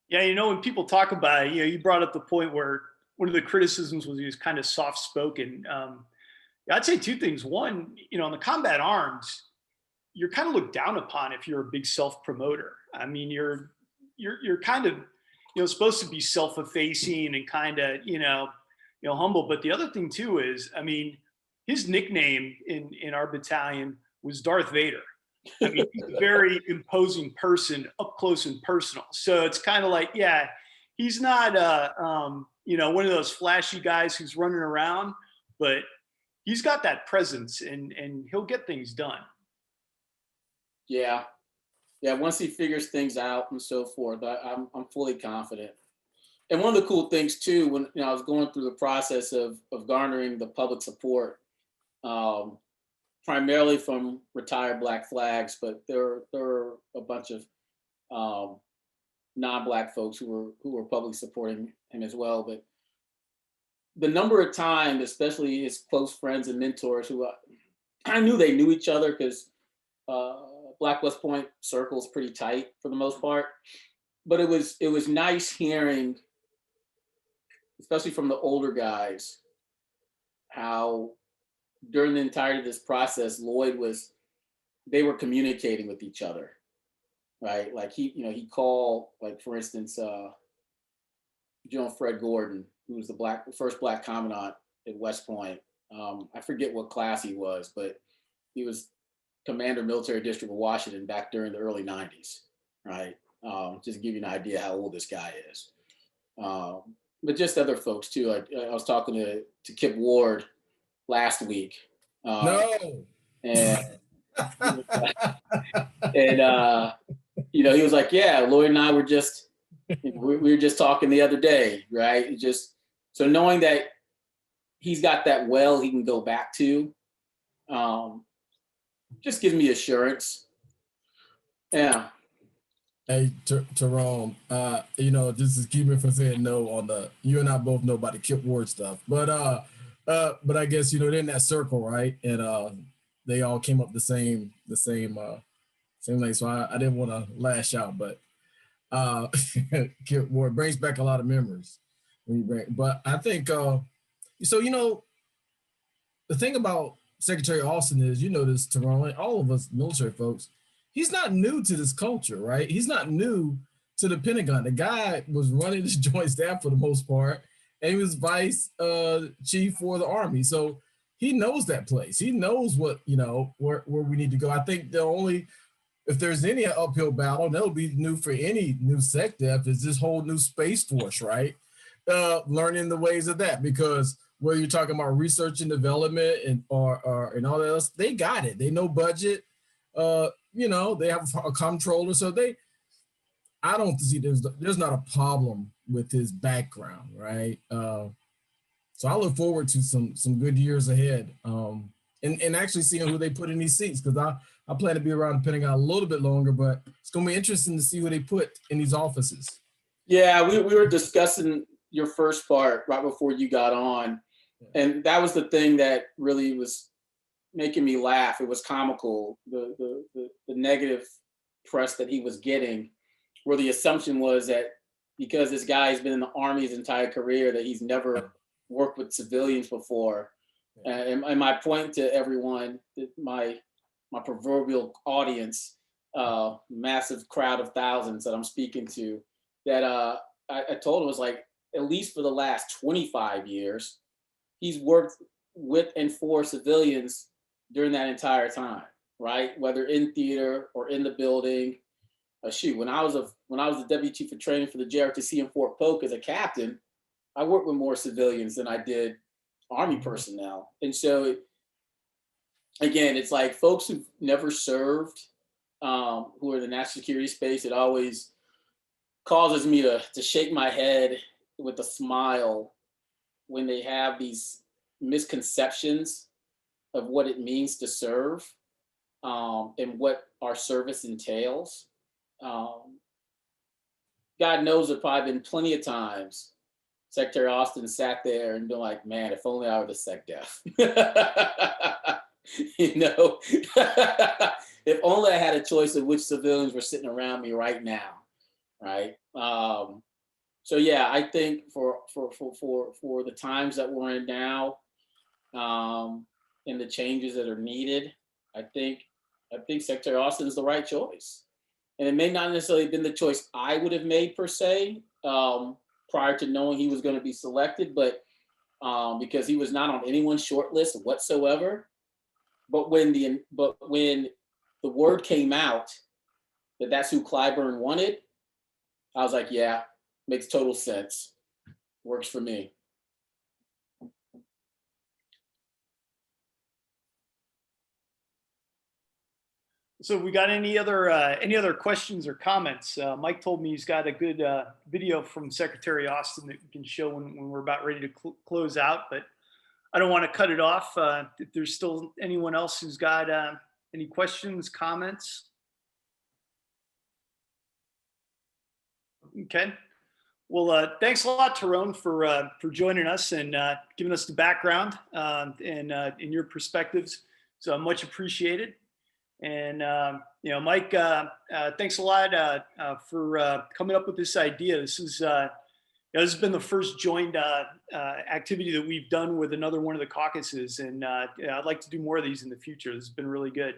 Yeah, when people talk about it, you brought up the point where one of the criticisms was he was kind of soft-spoken. I'd say 2 things. One, on the combat arms, you're kind of looked down upon if you're a big self-promoter. I mean, you're kind of, supposed to be self-effacing and kind of, humble. But the other thing too is, I mean, his nickname in our battalion was Darth Vader. I mean, he's a very imposing person up close and personal. So it's kind of like, yeah, he's not, one of those flashy guys who's running around, but he's got that presence and he'll get things done. Yeah. Once he figures things out and so forth, I'm fully confident. And one of the cool things too, when I was going through the process of garnering the public support, primarily from retired Black flags, but there are a bunch of non-Black folks who were publicly supporting him as well. But the number of times, especially his close friends and mentors, who I knew they knew each other because Black West Point circle is pretty tight for the most part. But it was nice hearing, especially from the older guys, how during the entirety of this process, they were communicating with each other, right? Like he called, like for instance, General Fred Gordon, who was the first Black commandant at West Point. I forget what class he was, but he was Commander Military District of Washington back during the early 90s, right? Just to give you an idea how old this guy is. but just other folks too. Like I was talking to Kip Ward last week, No. and and he was like, "Yeah, Lloyd and I were just we were just talking the other day, right?" Just so knowing that he's got that well he can go back to, just gives me assurance. Yeah. Hey, Tyrone, this is keeping from saying no on you and I both know about the Kip Ward stuff, but I guess, they're in that circle, right? And they all came up the same lane. So I didn't want to lash out, but Kip Ward brings back a lot of memories. But I think, so, the thing about Secretary Austin is, this, Tyrone, all of us military folks, he's not new to this culture, right? He's not new to the Pentagon. The guy was running the Joint Staff for the most part, and he was vice chief for the Army. So he knows that place. He knows what, where we need to go. I think if there's any uphill battle, that'll be new for any new SecDef, is this whole new Space Force, right? Learning the ways of that, because whether you're talking about research and development and and all that else, they got it. They know budget. They have a comptroller, so I don't see there's not a problem with his background, right? So I look forward to some good years ahead, and actually seeing who they put in these seats, because I plan to be around the Pentagon a little bit longer, but it's going to be interesting to see who they put in these offices. Yeah, we were discussing your first part right before you got on, and that was the thing that really was making me laugh. It was comical, the negative press that he was getting, where the assumption was that because this guy has been in the Army his entire career, that he's never worked with civilians before. And my point to everyone, my proverbial audience, massive crowd of thousands that I'm speaking to, that I told him was like, at least for the last 25 years, he's worked with and for civilians during that entire time, right? Whether in theater or in the building. When I was the deputy chief of training for the JRTC in Fort Polk as a captain, I worked with more civilians than I did Army personnel. And so, again, it's like folks who've never served, who are in the national security space, it always causes me to shake my head with a smile when they have these misconceptions of what it means to serve, and what our service entails. God knows there probably been plenty of times Secretary Austin sat there and been like, man, if only I were the SecDef. If only I had a choice of which civilians were sitting around me right now, right? So yeah, I think for the times that we're in now, and the changes that are needed, I think Secretary Austin is the right choice. And it may not necessarily have been the choice I would have made per se, prior to knowing he was going to be selected, but because he was not on anyone's short list whatsoever. But when the word came out that that's who Clyburn wanted, I was like, yeah, makes total sense. Works for me. So we got any other questions or comments? Mike told me he's got a good video from Secretary Austin that we can show when we're about ready to close out, but I don't want to cut it off. If there's still anyone else who's got any questions, comments. Okay. Well, thanks a lot, Tyrone, for joining us and giving us the background and your perspectives. So much appreciated. And, Mike, thanks a lot for coming up with this idea. This is, this has been the first joint activity that we've done with another one of the caucuses. And I'd like to do more of these in the future. This has been really good.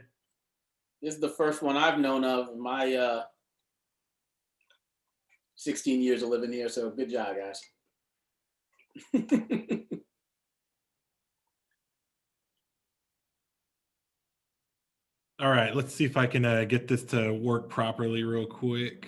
This is the first one I've known of in my 16 years of living here. So good job, guys. All right, let's see if I can get this to work properly real quick.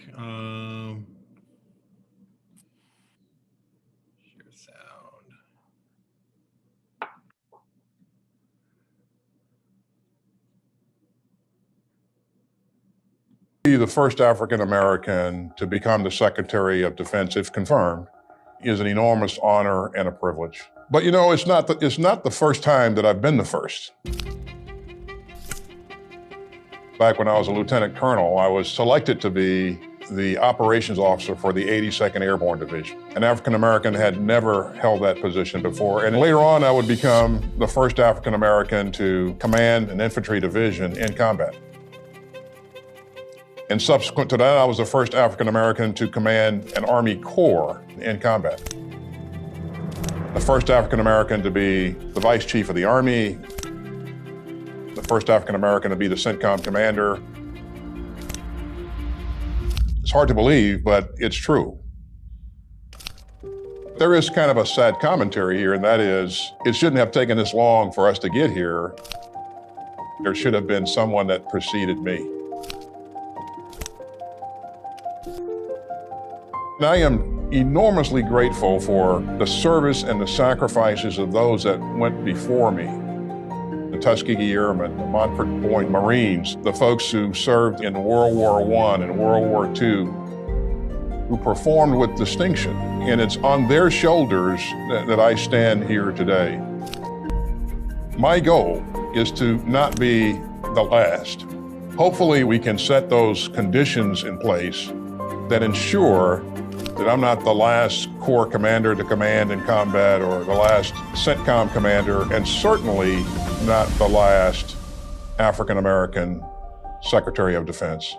Be the first African American to become the Secretary of Defense, if confirmed, is an enormous honor and a privilege. But you know, it's not the first time that I've been the first. Back when I was a lieutenant colonel, I was selected to be the operations officer for the 82nd Airborne Division. An African American had never held that position before. And later on, I would become the first African American to command an infantry division in combat. And subsequent to that, I was the first African American to command an Army Corps in combat. The first African American to be the Vice Chief of the Army, the first African American to be the CENTCOM commander. It's hard to believe, but it's true. There is kind of a sad commentary here, and that is, it shouldn't have taken this long for us to get here. There should have been someone that preceded me. And I am enormously grateful for the service and the sacrifices of those that went before me. The Tuskegee Airmen, the Montford Point Marines, the folks who served in World War I and World War II, who performed with distinction. And it's on their shoulders that I stand here today. My goal is to not be the last. Hopefully we can set those conditions in place that ensure that I'm not the last Corps commander to command in combat or the last CENTCOM commander, and certainly not the last African American Secretary of Defense.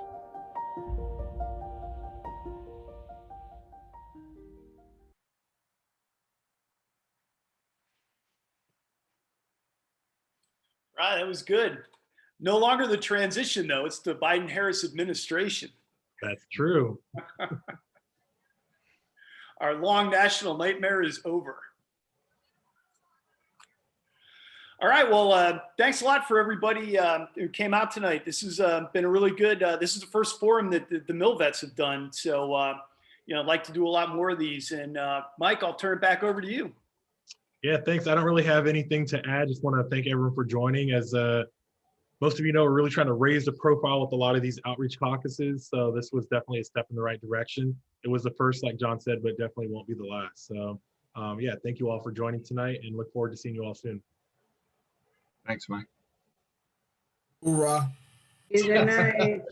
Right, that was good. No longer the transition, though. It's the Biden-Harris administration. That's true. Our long national nightmare is over. All right, well, thanks a lot for everybody who came out tonight. This has been a really good, this is the first forum that the MilVets have done. So, you know, I'd like to do a lot more of these. And Mike, I'll turn it back over to you. Yeah, thanks. I don't really have anything to add. Just want to thank everyone for joining. As most of you know, we're really trying to raise the profile with a lot of these outreach caucuses. So this was definitely a step in the right direction. It was the first, like John said, but definitely won't be the last. So yeah, thank you all for joining tonight and look forward to seeing you all soon. Thanks, Mike. Hoorah. Good night.